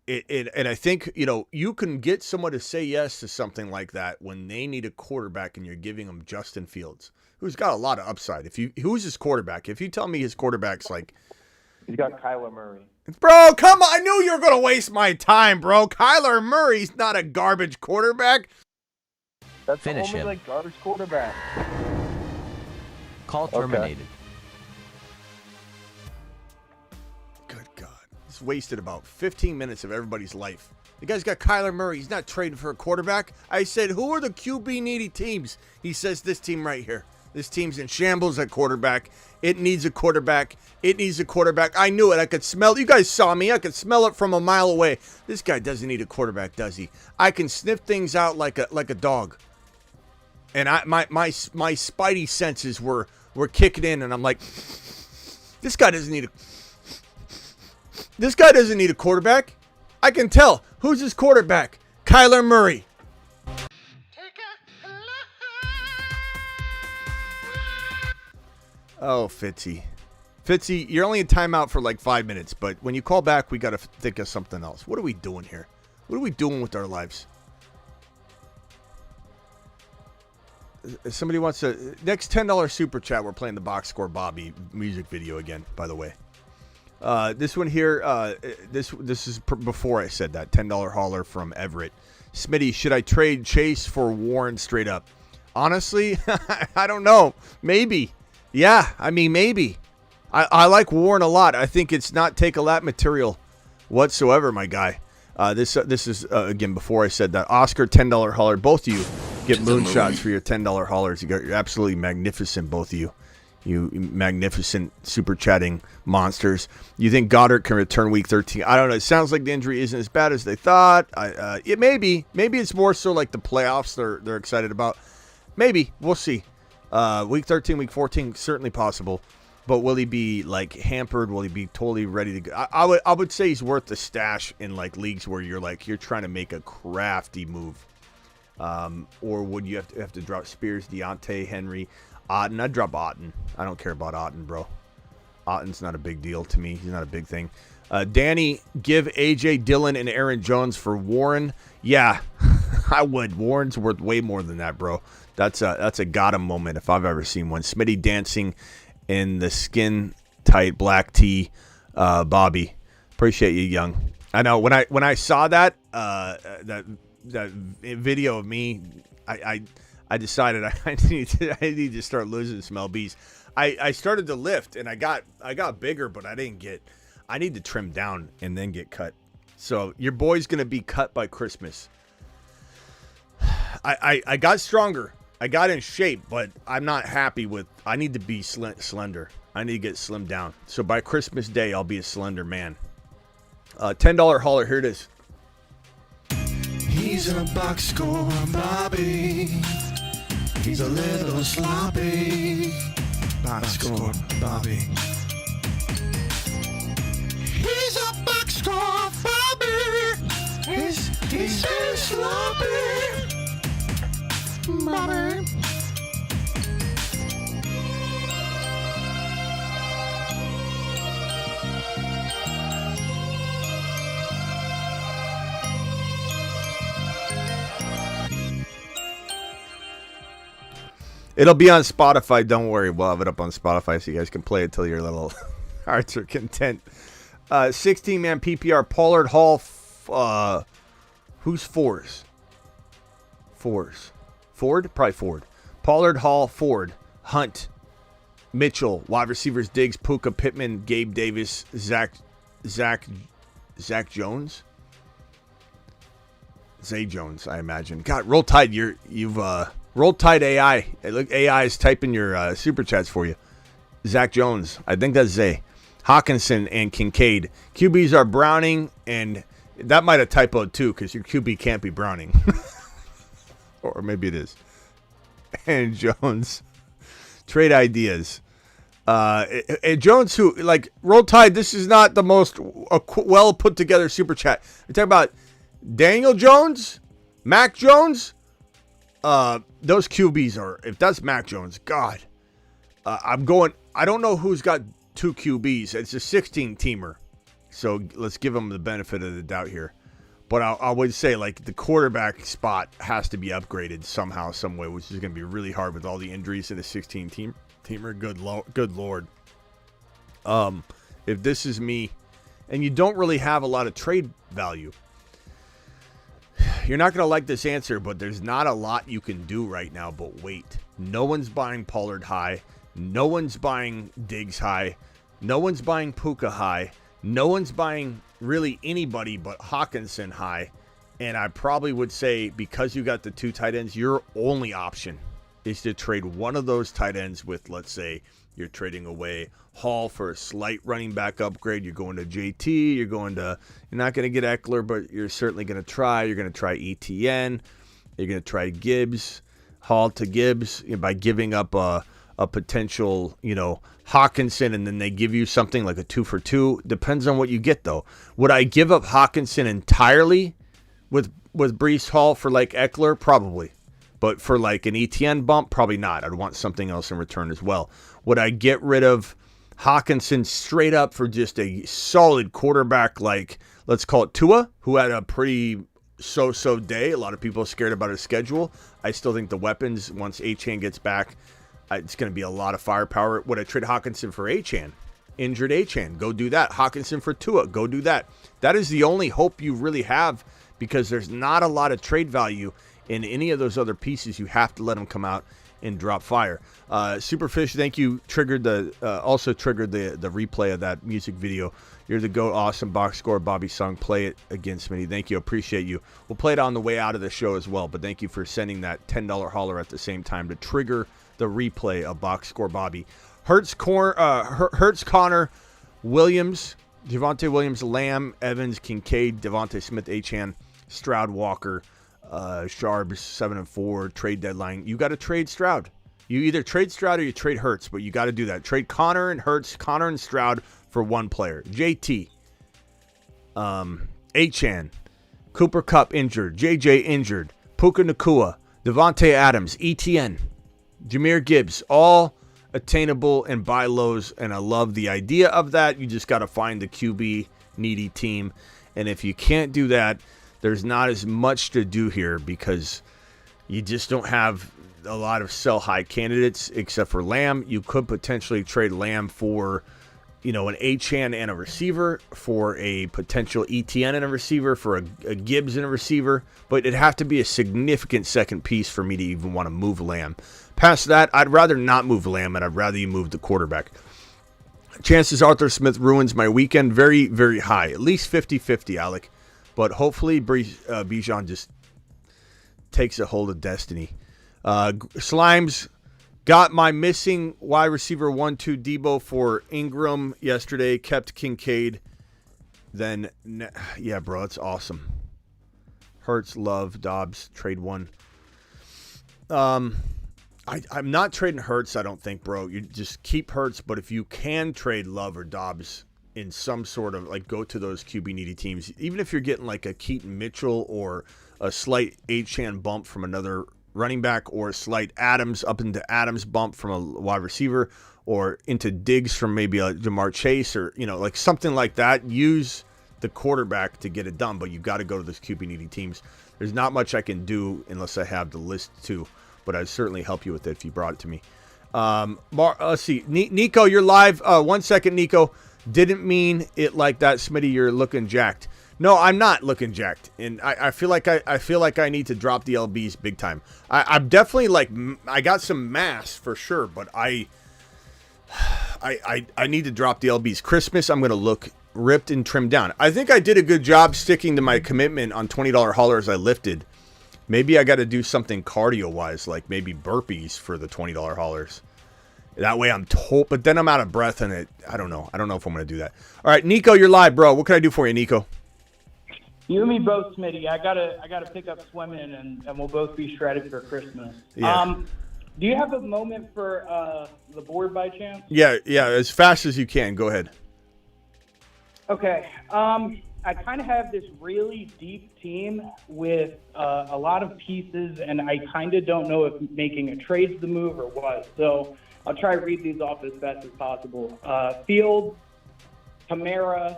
And I think, you can get someone to say yes to something like that when they need a quarterback and you're giving them Justin Fields, who's got a lot of upside. Who's his quarterback? If you tell me his quarterback's like... He's got Kyler Murray. Bro, come on. I knew you were going to waste my time, bro. Kyler Murray's not a garbage quarterback. That's Finish the only him. garbage quarterback. Call terminated. Good God. He's wasted about 15 minutes of everybody's life. The guy's got Kyler Murray. He's not trading for a quarterback. I said, who are the QB needy teams? He says this team right here. This team's in shambles at quarterback. It needs a quarterback. It needs a quarterback. I knew it. I could smell it. You guys saw me. I could smell it from a mile away. This guy doesn't need a quarterback, does he? I can sniff things out like a dog. And my spidey senses were kicking in, and I'm like, this guy doesn't need a quarterback. I can tell. Who's his quarterback? Kyler Murray. Oh, Fitzy, you're only in timeout for like 5 minutes, but when you call back, we got to think of something else. What are we doing here? What are we doing with our lives? Somebody wants to... Next $10 super chat, we're playing the Box Score Bobby music video again, by the way. This one here, this is before I said that. $10 hauler from Everett. Smitty, should I trade Chase for Warren straight up? Honestly, I don't know. Maybe. Yeah, I mean, maybe. I like Warren a lot. I think it's not take-a-lap material whatsoever, my guy. This is, again, before I said that. Oscar, $10 hauler. Both of you get moonshots for your $10 haulers. You're absolutely magnificent, both of you. You magnificent super chatting monsters. You think Goddard can return week 13? I don't know. It sounds like the injury isn't as bad as they thought. It may be. Maybe it's more so like the playoffs they're excited about. Maybe. We'll see. Week 13, week 14, certainly possible. But will he be like hampered? Will he be totally ready to go? I would say he's worth the stash in like leagues where you're trying to make a crafty move. Or would you have to drop Spears, Deontay, Henry, Otten? I'd drop Otten. I don't care about Otten, bro. Otten's not a big deal to me. He's not a big thing. Danny, give AJ Dillon and Aaron Jones for Warren. Yeah, I would. Warren's worth way more than that, bro. That's a got him moment if I've ever seen one. Smitty dancing in the skin tight black tee. Bobby, appreciate you, young. I know when I saw that that video of me, I decided I need to start losing some lbs. I started to lift and I got bigger, but I need to trim down and then get cut. So your boy's gonna be cut by Christmas. I got stronger. I got in shape, but I'm not happy with. I need to be slender. I need to get slimmed down. So by Christmas Day, I'll be a slender man. $10 hauler. Here it is. He's a box score, Bobby. He's a little sloppy. Box score, Bobby. He's a box score, Bobby. He's so sloppy. Bobby. It'll be on Spotify. Don't worry. We'll have it up on Spotify so you guys can play it till your little hearts are content. 16-man PPR. Pollard, Hall. Who's fours? Fours. Ford? Probably Ford. Pollard, Hall, Ford, Hunt, Mitchell. Wide receivers, Diggs, Puka, Pittman, Gabe Davis, Zach Jones? Zay Jones, I imagine. God, Roll Tide, you've Roll Tide AI. Look, AI is typing your super chats for you. Zach Jones, I think that's Zay. Hawkinson and Kincaid. QBs are Browning, and that might have typoed too, because your QB can't be Browning. Or maybe it is. And Jones. Trade ideas. And Jones, who, like, Roll Tide, this is not the most well put together super chat. We're talking about Daniel Jones, Mac Jones. Those QBs are, if that's Mac Jones, God. I don't know who's got two QBs. It's a 16-teamer. So let's give them the benefit of the doubt here. But I would say, like, the quarterback spot has to be upgraded somehow, some way, which is going to be really hard with all the injuries in a 16-teamer. Good Lord. If this is me, and you don't really have a lot of trade value, you're not going to like this answer, but there's not a lot you can do right now but wait. No one's buying Pollard high. No one's buying Diggs high. No one's buying Puka high. No one's buying really anybody but Hawkinson high. And I probably would say, because you got the two tight ends, your only option is to trade one of those tight ends with, let's say, you're trading away Hall for a slight running back upgrade. You're going to JT. You're not going to get Eckler, but you're certainly going to try. You're going to try ETN. You're going to try Gibbs, Hall to Gibbs, by giving up a potential, Hawkinson, and then they give you something like a 2-for-2. Depends on what you get, though. Would I give up Hawkinson entirely with Breece Hall for like Eckler? Probably. But for like an ETN bump, probably not. I'd want something else in return as well. Would I get rid of Hawkinson straight up for just a solid quarterback like, let's call it Tua, who had a pretty so-so day? A lot of people are scared about his schedule. I still think the weapons, once Achane gets back, it's going to be a lot of firepower. Would I trade Hawkinson for Achane? Injured Achane, go do that. Hawkinson for Tua, go do that. That is the only hope you really have, because there's not a lot of trade value in any of those other pieces. You have to let them come out and drop fire. Superfish, thank you. Also triggered the replay of that music video. You're the GOAT. Awesome box score. Bobby Sung. Play it again, Smitty. Thank you. Appreciate you. We'll play it on the way out of the show as well. But thank you for sending that $10 holler at the same time to trigger the replay of box score Bobby. Hurts, Connor, Williams, Javonte Williams, Lamb, Evans, Kincaid, Devontae Smith, Achane, Stroud, Walker, Sharbs, 7-4, trade deadline. You got to trade Stroud. You either trade Stroud or you trade Hurts, but you got to do that. Trade Connor and Hurts, Connor and Stroud for one player. JT, Achane, Cooper Kupp injured, JJ injured, Puka Nacua, Devontae Adams, ETN, Jahmyr Gibbs, all attainable and buy lows, and I love the idea of that. You just got to find the QB needy team, and if you can't do that, there's not as much to do here because you just don't have a lot of sell-high candidates except for Lamb. You could potentially trade Lamb for, an Achane and a receiver, for a potential ETN and a receiver, for a Gibbs and a receiver, but it'd have to be a significant second piece for me to even want to move Lamb. Past that, I'd rather not move Lamb, and I'd rather you move the quarterback. Chances Arthur Smith ruins my weekend very, very high. At least 50-50, Alec. But hopefully Bijan just takes a hold of destiny. Slimes got my missing wide receiver 1-2 Debo for Ingram yesterday. Kept Kincaid. Then, yeah, bro, it's awesome. Hurts, Love, Dobbs, trade one. I'm not trading Hurts, I don't think, bro. You just keep Hurts, but if you can trade Love or Dobbs in some sort of, go to those QB needy teams, even if you're getting a Keaton Mitchell or a slight Achane bump from another running back, or a slight Adams up into Adams bump from a wide receiver, or into Diggs from maybe a Jamar Chase, or, something like that, use the quarterback to get it done, but you've got to go to those QB needy teams. There's not much I can do unless I have the list too, but I'd certainly help you with it if you brought it to me. Let's see. Nico, you're live. 1 second, Nico. Didn't mean it like that, Smitty. You're looking jacked. No, I'm not looking jacked, and I feel like I need to drop the LBs big time. I'm definitely I got some mass for sure, but I need to drop the LBs. Christmas, I'm gonna look ripped and trimmed down. I think I did a good job sticking to my commitment on $20 haulers I lifted. Maybe I got to do something cardio wise, like maybe burpees for the $20 haulers. That way I'm told, but then I'm out of breath and it. I don't know. I don't know if I'm going to do that. All right, Nico, you're live, bro. What can I do for you, Nico? You and me both, Smitty. I gotta pick up swimming, and we'll both be shredded for Christmas. Yeah. Do you have a moment for the board by chance? Yeah, as fast as you can. Go ahead. Okay. I kind of have this really deep team with a lot of pieces, and I kind of don't know if making a trade's the move or what. So I'll try to read these off as fast as possible. Fields, Kamara,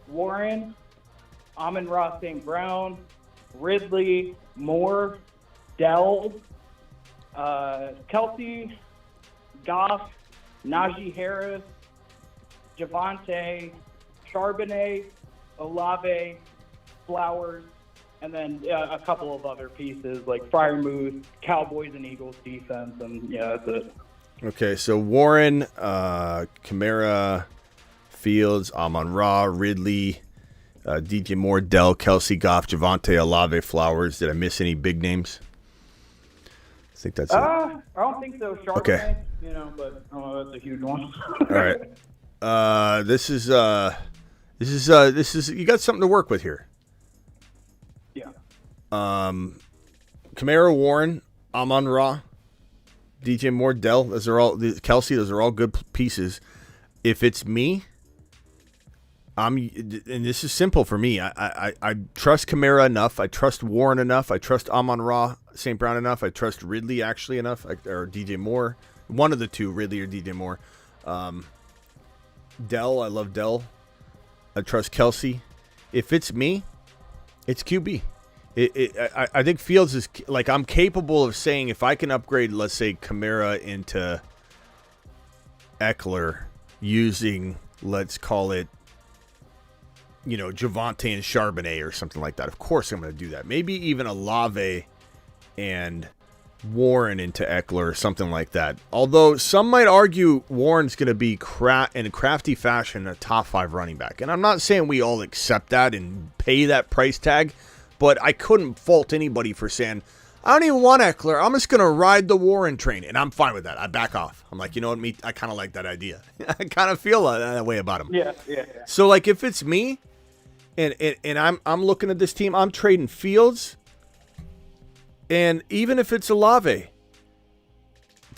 Warren, Amon-Ra St. Brown, Ridley, Moore, Dell, Kelsey, Goff, Najee Harris, Javonte, Charbonnet, Olave, Flowers, and then a couple of other pieces like Freiermuth, Cowboys and Eagles defense, and that's it. Okay, so Warren, Kamara, Fields, Amon-Ra, Ridley, DJ Moore, Dell, Kelsey, Goff, Javonte, Olave, Flowers. Did I miss any big names? I think that's it. I don't think so. Charbonnet, okay. But that's a huge one. All right. This is you got something to work with here. Yeah. Kamara, Warren, Amon-Ra, DJ Moore, Dell. Kelsey. Those are all good pieces. If it's me, and this is simple for me. I trust Kamara enough. I trust Warren enough. I trust Amon-Ra St. Brown enough. I trust Ridley actually enough, or DJ Moore. One of the two, Ridley or DJ Moore. Dell. I love Dell. I trust Kelsey. If it's me, it's QB. I think Fields is I'm capable of saying if I can upgrade, let's say, Kamara into Eckler using, let's call it, Javonte and Charbonnet or something like that. Of course I'm going to do that. Maybe even Olave and Warren into Eckler or something like that. Although some might argue Warren's going to be in a crafty fashion a top 5 running back. And I'm not saying we all accept that and pay that price tag, but I couldn't fault anybody for saying, I don't even want Eckler. I'm just going to ride the Warren train. And I'm fine with that. I back off. I'm like, you know what, I kind of like that idea. I kind of feel that way about him. Yeah. So if it's me and I'm looking at this team, I'm trading Fields. And even if it's Olave,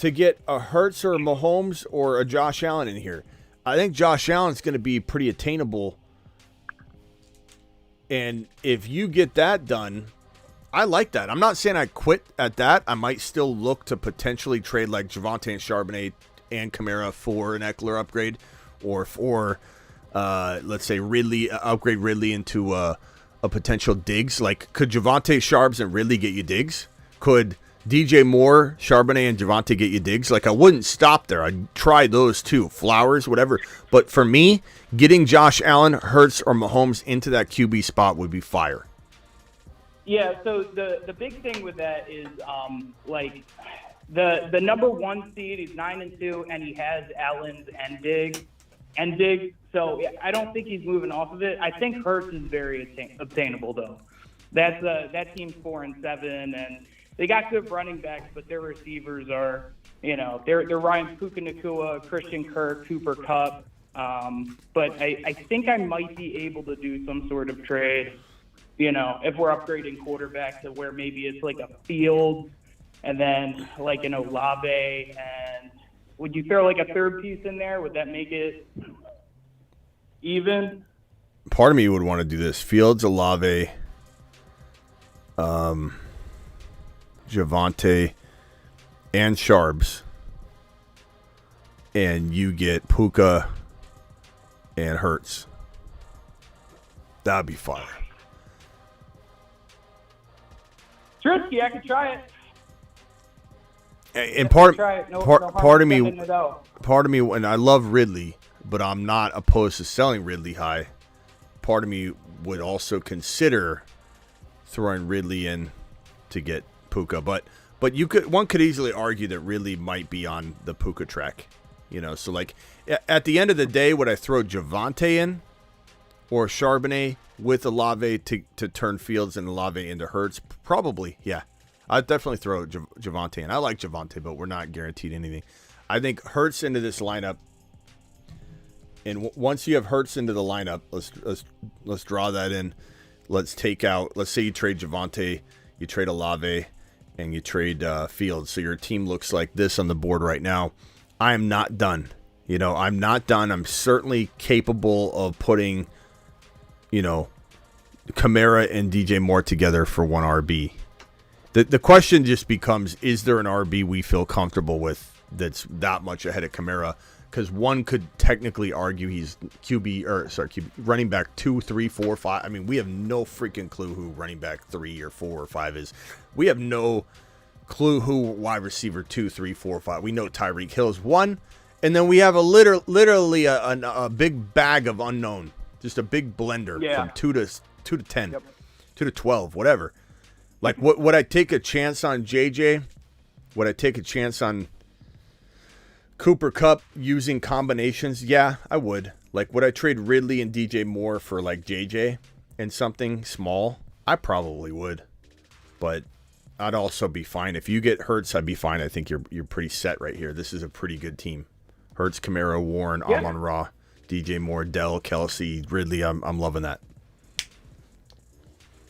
to get a Hurts or a Mahomes or a Josh Allen in here. I think Josh Allen's going to be pretty attainable. And if you get that done, I like that. I'm not saying I quit at that. I might still look to potentially trade like Javonte and Charbonnet and Kamara for an Eckler upgrade, or for, let's say, Ridley, upgrade Ridley into a potential Diggs. Like, could Javonte, Charbs, and Ridley get you Diggs? Could DJ Moore, Charbonnet, and Javonte get you Diggs? Like, I wouldn't stop there. I'd try those too. Flowers, whatever. But for me, getting Josh Allen, Hurts, or Mahomes into that QB spot would be fire. Yeah, so the big thing with that is, like, the number 1 seed is 9-2, and he has Allen and Diggs. So I don't think he's moving off of it. I think Hurts is very obtainable, though. That team's 4-7, and they got good running backs, but their receivers are, they're Ryan Puka Nacua, Christian Kirk, Cooper Kupp. But I think I might be able to do some sort of trade, if we're upgrading quarterback to where maybe it's like a Field and then like an Olave. And would you throw like a third piece in there? Would that make it even? Part of me would want to do this. Fields, Olave, Javonte, and Charbs. And you get Puka and Hurts. That'd be fire. It's risky. I could try it. And part of me, me, and I love Ridley, but I'm not opposed to selling Ridley high. Part of me would also consider throwing Ridley in to get Puka, but one could easily argue that Ridley might be on the Puka track, So like at the end of the day, would I throw Javonte in or Charbonnet with Olave to turn Fields and Olave into Hurts? Probably, yeah. I'd definitely throw Javonte in. I like Javonte, but we're not guaranteed anything. I think Hurts into this lineup, and once you have Hurts into the lineup, let's draw that in. Let's take out. Let's say you trade Javonte, you trade Olave, and you trade Fields. So your team looks like this on the board right now. I am not done. I'm not done. I'm certainly capable of putting, Kamara and DJ Moore together for one RB. The question just becomes, is there an RB we feel comfortable with that's that much ahead of Kamara? Because one could technically argue he's running back 2, 3, 4, 5. I mean, we have no freaking clue who running back 3 or 4 or 5 is. We have no clue who wide receiver 2, 3, 4, 5. We know Tyreek Hill is 1, and then we have literally a big bag of unknown, just a big blender from 2 to 10, 2 to 12, whatever. Like, would I take a chance on JJ? Would I take a chance on Cooper Kupp using combinations? Yeah, I would. Like, would I trade Ridley and DJ Moore for, like, JJ and something small? I probably would. But I'd also be fine. If you get Hurts, I'd be fine. I think you're pretty set right here. This is a pretty good team. Hurts, Kamara, Warren, Amon-Ra, DJ Moore, Dell, Kelsey, Ridley. I'm loving that.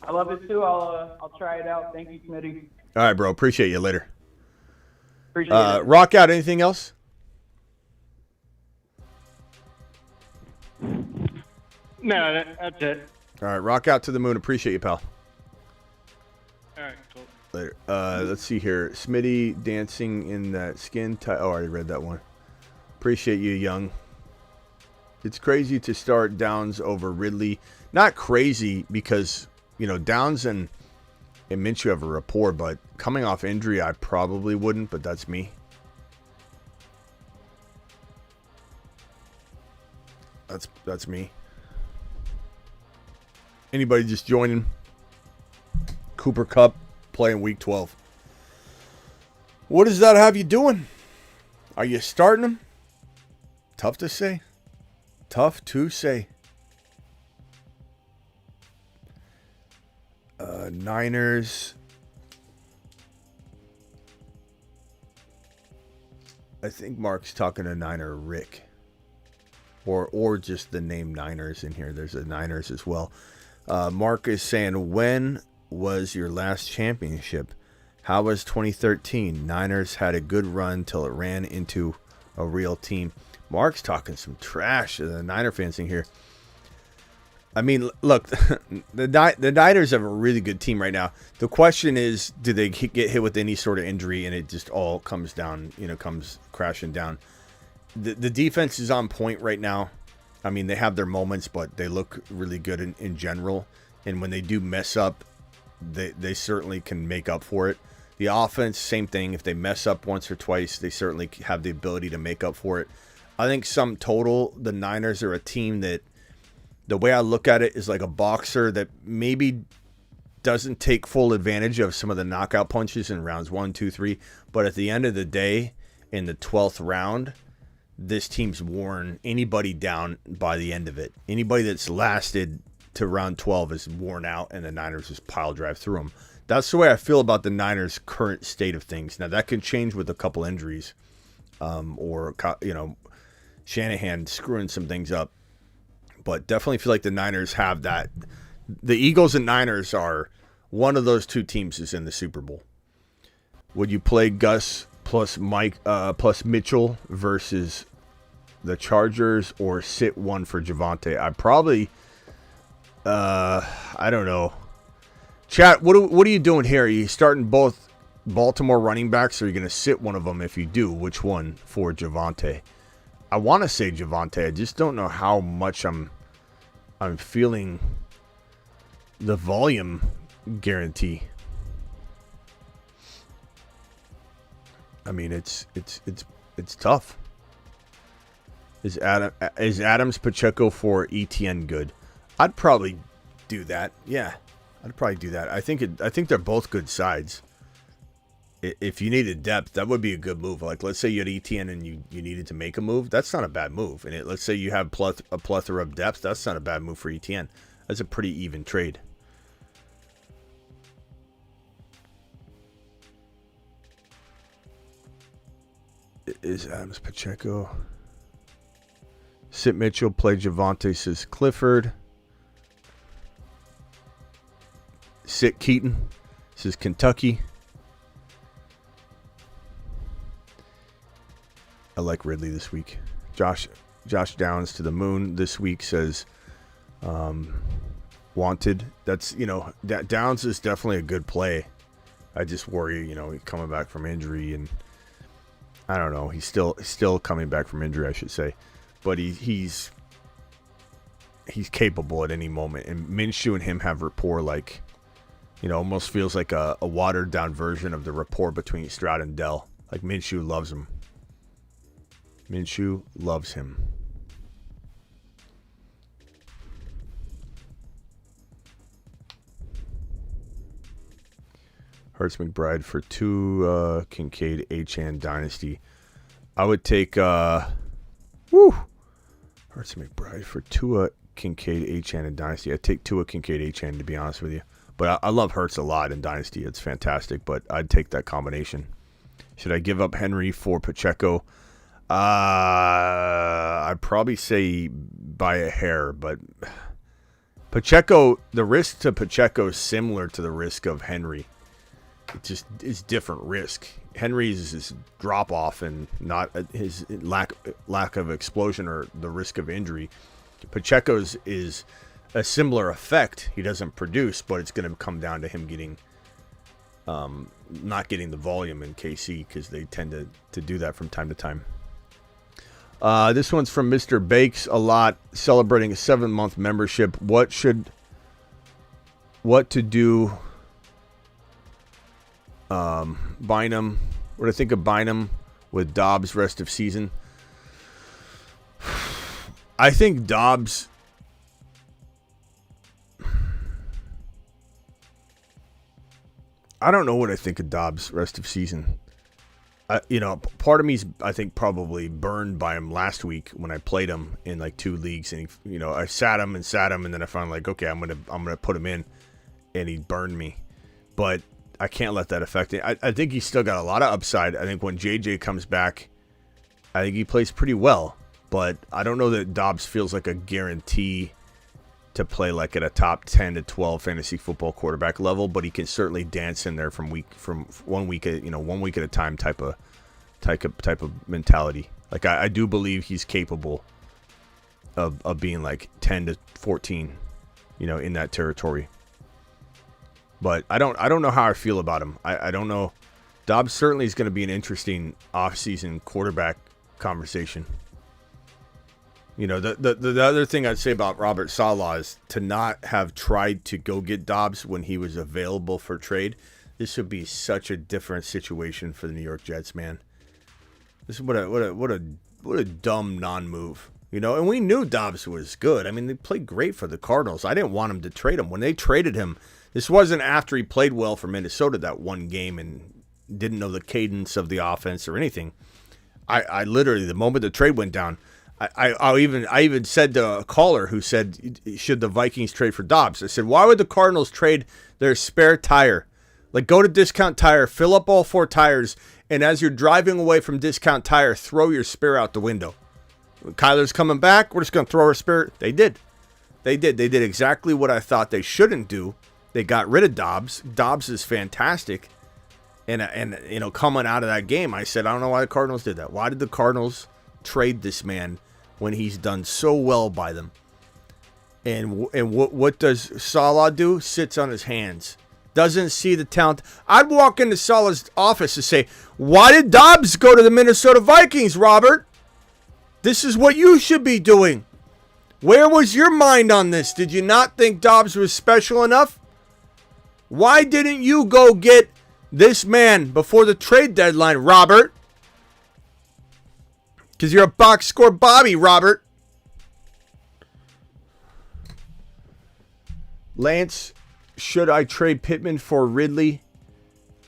I love it too. I'll try it out. Thank you, Smitty. All right, bro. Appreciate you. Later. Appreciate it. Rock out. Anything else? No, that's it. All right. Rock out to the moon. Appreciate you, pal. All right, cool. Later. Let's see here. Smitty dancing in that skin tight. Oh, I already read that one. Appreciate you, Young. It's crazy to start Downs over Ridley. Not crazy because, Downs and Minshew have a rapport, but coming off injury, I probably wouldn't, but that's me. That's me. Anybody just joining? Cooper Kupp playing week 12. What does that have you doing? Are you starting him? Tough to say. Tough to say. Niners. I think Mark's talking to Niner Rick. Or just the name Niners in here. There's a Niners as well. Mark is saying, when was your last championship? How was 2013? Niners had a good run till it ran into a real team. Mark's talking some trash to the Niner fans in here. I mean, look, the Niners have a really good team right now. The question is, do they get hit with any sort of injury and it just all comes down, comes crashing down? The defense is on point right now. I mean, they have their moments, but they look really good in general. And when they do mess up, they certainly can make up for it. The offense, same thing. If they mess up once or twice, they certainly have the ability to make up for it. I think sum total, the Niners are a team that, the way I look at it, is like a boxer that maybe doesn't take full advantage of some of the knockout punches in rounds 1, 2, 3. But at the end of the day, in the 12th round, this team's worn anybody down by the end of it. Anybody that's lasted to round 12 is worn out, and the Niners just pile drive through them. That's the way I feel about the Niners' current state of things. Now, that can change with a couple injuries, or Shanahan screwing some things up. But definitely feel like the Niners have that. The Eagles and Niners are one of those two teams is in the Super Bowl. Would you play Gus plus Mitchell versus the Chargers, or sit one for Javonte? I probably, I don't know. Chat, what are you doing here? Are you starting both Baltimore running backs, or are you going to sit one of them? If you do, which one for Javonte? I want to say Javonte. I just don't know how much I'm feeling the volume guarantee. I mean, it's tough. Is Adams Pacheco for ETN good? I'd probably do that. Yeah, I'd probably do that. I think they're both good sides. If you needed depth, that would be a good move. Like, let's say you had ETN and you needed to make a move. That's not a bad move. And let's say you have a plethora of depth. That's not a bad move for ETN. That's a pretty even trade. Is Adams Pacheco? Sit Mitchell, play Javonte, says Clifford. Sit Keaton, says Kentucky. I like Ridley this week. Josh Downs to the moon this week, says wanted. That's, Downs is definitely a good play. I just worry, he's coming back from injury, and I don't know. He's still coming back from injury, I should say. But he's capable at any moment. And Minshew and him have rapport like, almost feels like a watered down version of the rapport between Stroud and Dell. Like, Minshew loves him. Minshew loves him. Hurts McBride for two Kincaid Achane Dynasty. I would take Hurts McBride for Tua Kincaid Achane and Dynasty. I'd take Tua Kincaid Achane, to be honest with you. But I love Hurts a lot in Dynasty. It's fantastic, but I'd take that combination. Should I give up Henry for Pacheco? I'd probably say by a hair, but Pacheco, the risk to Pacheco is similar to the risk of Henry. It just is different risk. Henry's is drop off and not his lack of explosion or the risk of injury. Pacheco's is a similar effect. He doesn't produce, but it's going to come down to him getting not getting the volume in KC, because they tend to do that from time to time. This one's from Mr. Bakes a lot, celebrating a 7-month membership. What to do? Bynum. What do I think of Bynum with Dobbs rest of season? I think Dobbs. I don't know what I think of Dobbs rest of season. Part of me's, I think, probably burned by him last week when I played him in like 2 leagues, and I sat him, and then I found like, okay, I'm gonna put him in, and he burned me. But I can't let that affect it. I think he's still got a lot of upside. I think when JJ comes back, I think he plays pretty well. But I don't know that Dobbs feels like a guarantee to play like at a top 10 to 12 fantasy football quarterback level, but he can certainly dance in there from 1 week at 1 week at a time type of mentality. Like I do believe he's capable of being like 10 to 14, in that territory. But I don't know how I feel about him. I don't know. Dobbs certainly is going to be an interesting offseason quarterback conversation. The other thing I'd say about Robert Saleh is to not have tried to go get Dobbs when he was available for trade. This would be such a different situation for the New York Jets, man. This is what a dumb non-move. And we knew Dobbs was good. I mean, they played great for the Cardinals. I didn't want him to trade him. When they traded him, this wasn't after he played well for Minnesota that one game and didn't know the cadence of the offense or anything. I literally, the moment the trade went down, I even said to a caller who said, should the Vikings trade for Dobbs? I said, why would the Cardinals trade their spare tire? Like, go to Discount Tire, fill up all 4 tires, and as you're driving away from Discount Tire, throw your spare out the window. Kyler's coming back, we're just going to throw our spare. They did. They did exactly what I thought they shouldn't do. They got rid of Dobbs. Dobbs is fantastic. And coming out of that game, I said, I don't know why the Cardinals did that. Why did the Cardinals trade this man when he's done so well by them? And what does Saleh do? Sits on his hands. Doesn't see the talent. I'd walk into Saleh's office and say, why did Dobbs go to the Minnesota Vikings, Robert? This is what you should be doing. Where was your mind on this? Did you not think Dobbs was special enough? Why didn't you go get this man before the trade deadline, Robert? Because you're a box score Bobby, Robert. Lance, should I trade Pittman for Ridley?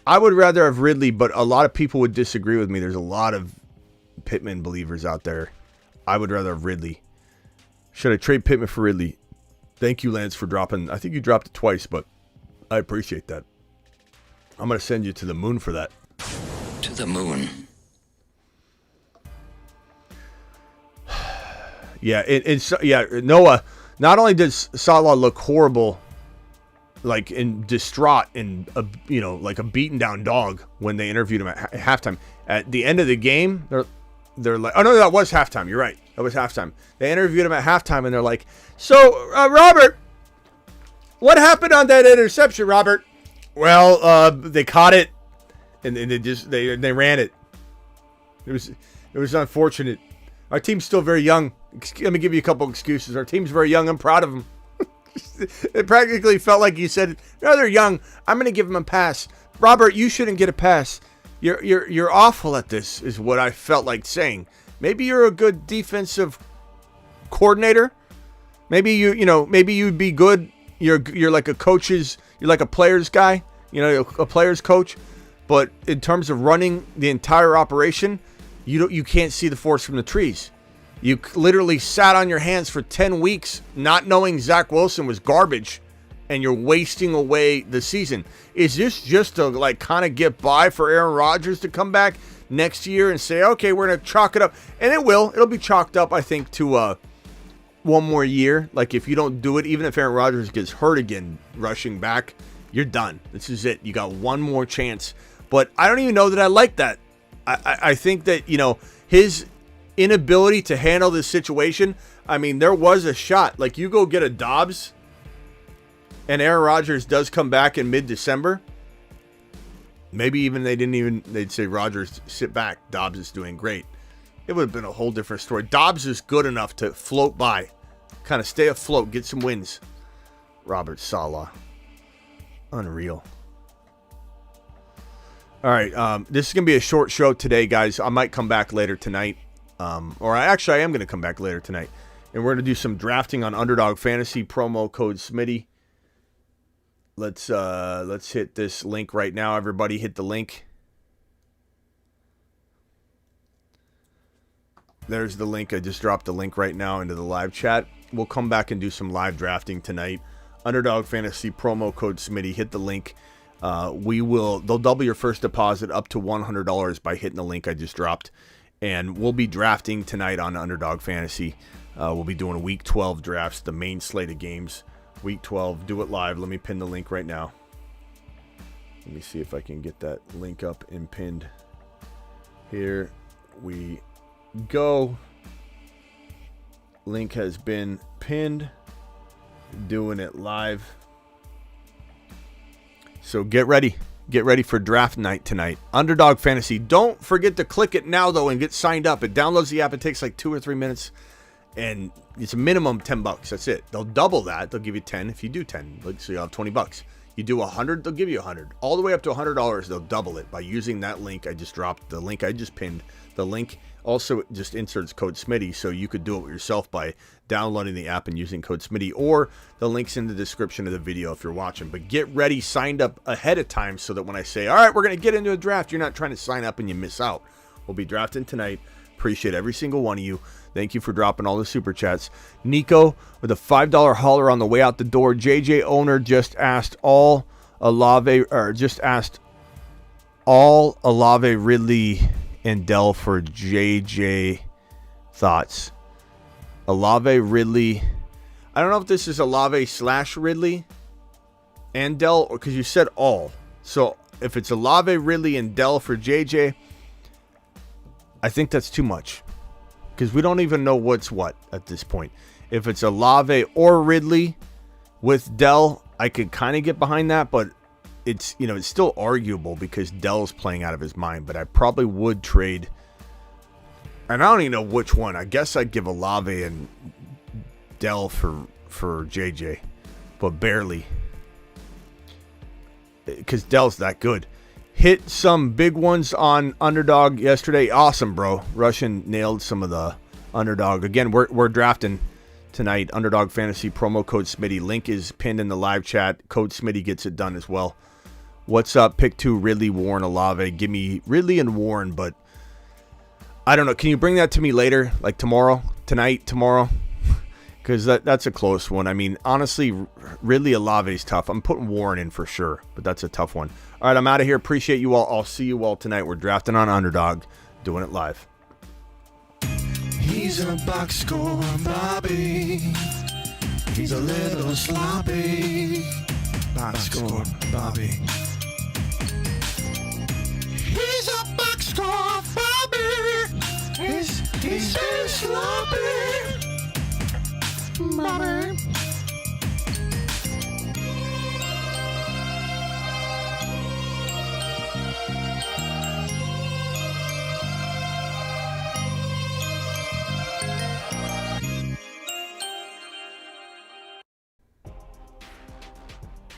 I would rather have Ridley, but a lot of people would disagree with me. There's a lot of Pittman believers out there. I would rather have Ridley. Should I trade Pittman for Ridley? Thank you, Lance, for dropping. I think you dropped it twice, but I appreciate that. I'm going to send you to the moon for that. To the moon. Noah, not only does Saleh look horrible, like in distraught and like a beaten down dog when they interviewed him at halftime. At the end of the game, they're like, oh no, that was halftime. You're right, that was halftime. They interviewed him at halftime, and they're like, so Robert, what happened on that interception, Robert? Well, they caught it, and they ran it. It was unfortunate. Our team's still very young. Let me give you a couple excuses. Our team's very young. I'm proud of them. It practically felt like you said, no, they're young. I'm going to give them a pass. Robert, you shouldn't get a pass. You're awful at this, is what I felt like saying. Maybe you're a good defensive coordinator. Maybe maybe you'd be good. You're like a coach's. You're like a player's guy. A player's coach. But in terms of running the entire operation, you can't see the forest from the trees. You literally sat on your hands for 10 weeks not knowing Zach Wilson was garbage, and you're wasting away the season. Is this just to kind of get by for Aaron Rodgers to come back next year and say, okay, we're going to chalk it up? And it will. It'll be chalked up, I think, to one more year. Like, if you don't do it, even if Aaron Rodgers gets hurt again rushing back, you're done. This is it. You got one more chance. But I don't even know that I like that. I think that, his inability to handle this situation, I mean, there was a shot. Like, you go get a Dobbs and Aaron Rodgers does come back in mid-December, maybe even they'd say, Rodgers, sit back. Dobbs is doing great. It would have been a whole different story. Dobbs is good enough to float by, kind of stay afloat, get some wins. Robert Saleh. Unreal. All right, this is going to be a short show today, guys. I might come back later tonight. I am going to come back later tonight. And we're going to do some drafting on Underdog Fantasy, promo code Smitty. Let's hit this link right now. Everybody hit the link. There's the link. I just dropped the link right now into the live chat. We'll come back and do some live drafting tonight. Underdog Fantasy, promo code Smitty. Hit the link. They'll double your first deposit up to $100 by hitting the link I just dropped. And we'll be drafting tonight on Underdog Fantasy. We'll be doing Week 12 drafts, the main slate of games. Week 12, do it live. Let me pin the link right now. Let me see if I can get that link up and pinned. Here we go. Link has been pinned. Doing it live. So get ready. Get ready for draft night tonight. Underdog Fantasy. Don't forget to click it now, though, and get signed up. It downloads the app. It takes like 2 or 3 minutes. And it's a minimum $10. That's it. They'll double that. They'll give you 10 if you do 10. So you'll have $20. You do 100, they'll give you 100. All the way up to $100, they'll double it by using that link I just dropped. The link I just pinned. The link also just inserts code Smitty, so you could do it yourself by downloading the app and using code Smitty, or the link's in the description of the video if you're watching. But get ready, signed up ahead of time so that when I say, all right, we're going to get into a draft, you're not trying to sign up and you miss out. We'll be drafting tonight. Appreciate every single one of you. Thank you for dropping all the super chats. Nico with a $5 hauler on the way out the door. JJ Owner just asked all Olave, Ridley, and Dell for JJ thoughts. Olave, Ridley. I don't know if this is Olave / Ridley and Dell, because you said all. So if it's Olave, Ridley, and Dell for JJ, I think that's too much, because we don't even know what's what at this point. If it's Olave or Ridley with Dell, I could kind of get behind that, but it's still arguable because Dell's playing out of his mind. But I probably would trade, and I don't even know which one. I guess I'd give Olave and Dell for JJ, but barely, because Dell's that good. Hit some big ones on Underdog yesterday. Awesome, bro. Russian nailed some of the Underdog. Again, we're drafting tonight. Underdog Fantasy, promo code Smitty. Link is pinned in the live chat. Code Smitty gets it done as well. What's up? Pick 2, Ridley, Warren, Olave. Give me Ridley and Warren, but I don't know. Can you bring that to me later? Like tomorrow? Tonight? Tomorrow? Because that's a close one. I mean, honestly, Ridley, Olave is tough. I'm putting Warren in for sure, but that's a tough one. All right, I'm out of here. Appreciate you all. I'll see you all tonight. We're drafting on Underdog, doing it live. He's a box score, Bobby. He's a little sloppy. Box score, Bobby. He's a box score, Bobby. He's very sloppy. Bobby.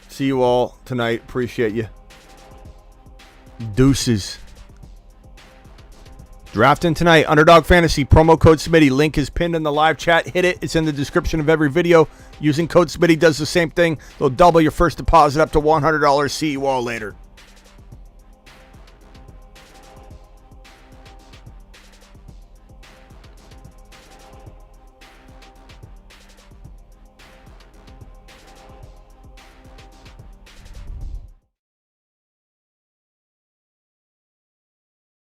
See you all tonight. Appreciate you. Deuces. Drafting tonight. Underdog Fantasy. Promo code Smitty. Link is pinned in the live chat. Hit it. It's in the description of every video. Using code Smitty does the same thing. They'll double your first deposit up to $100. See you all later.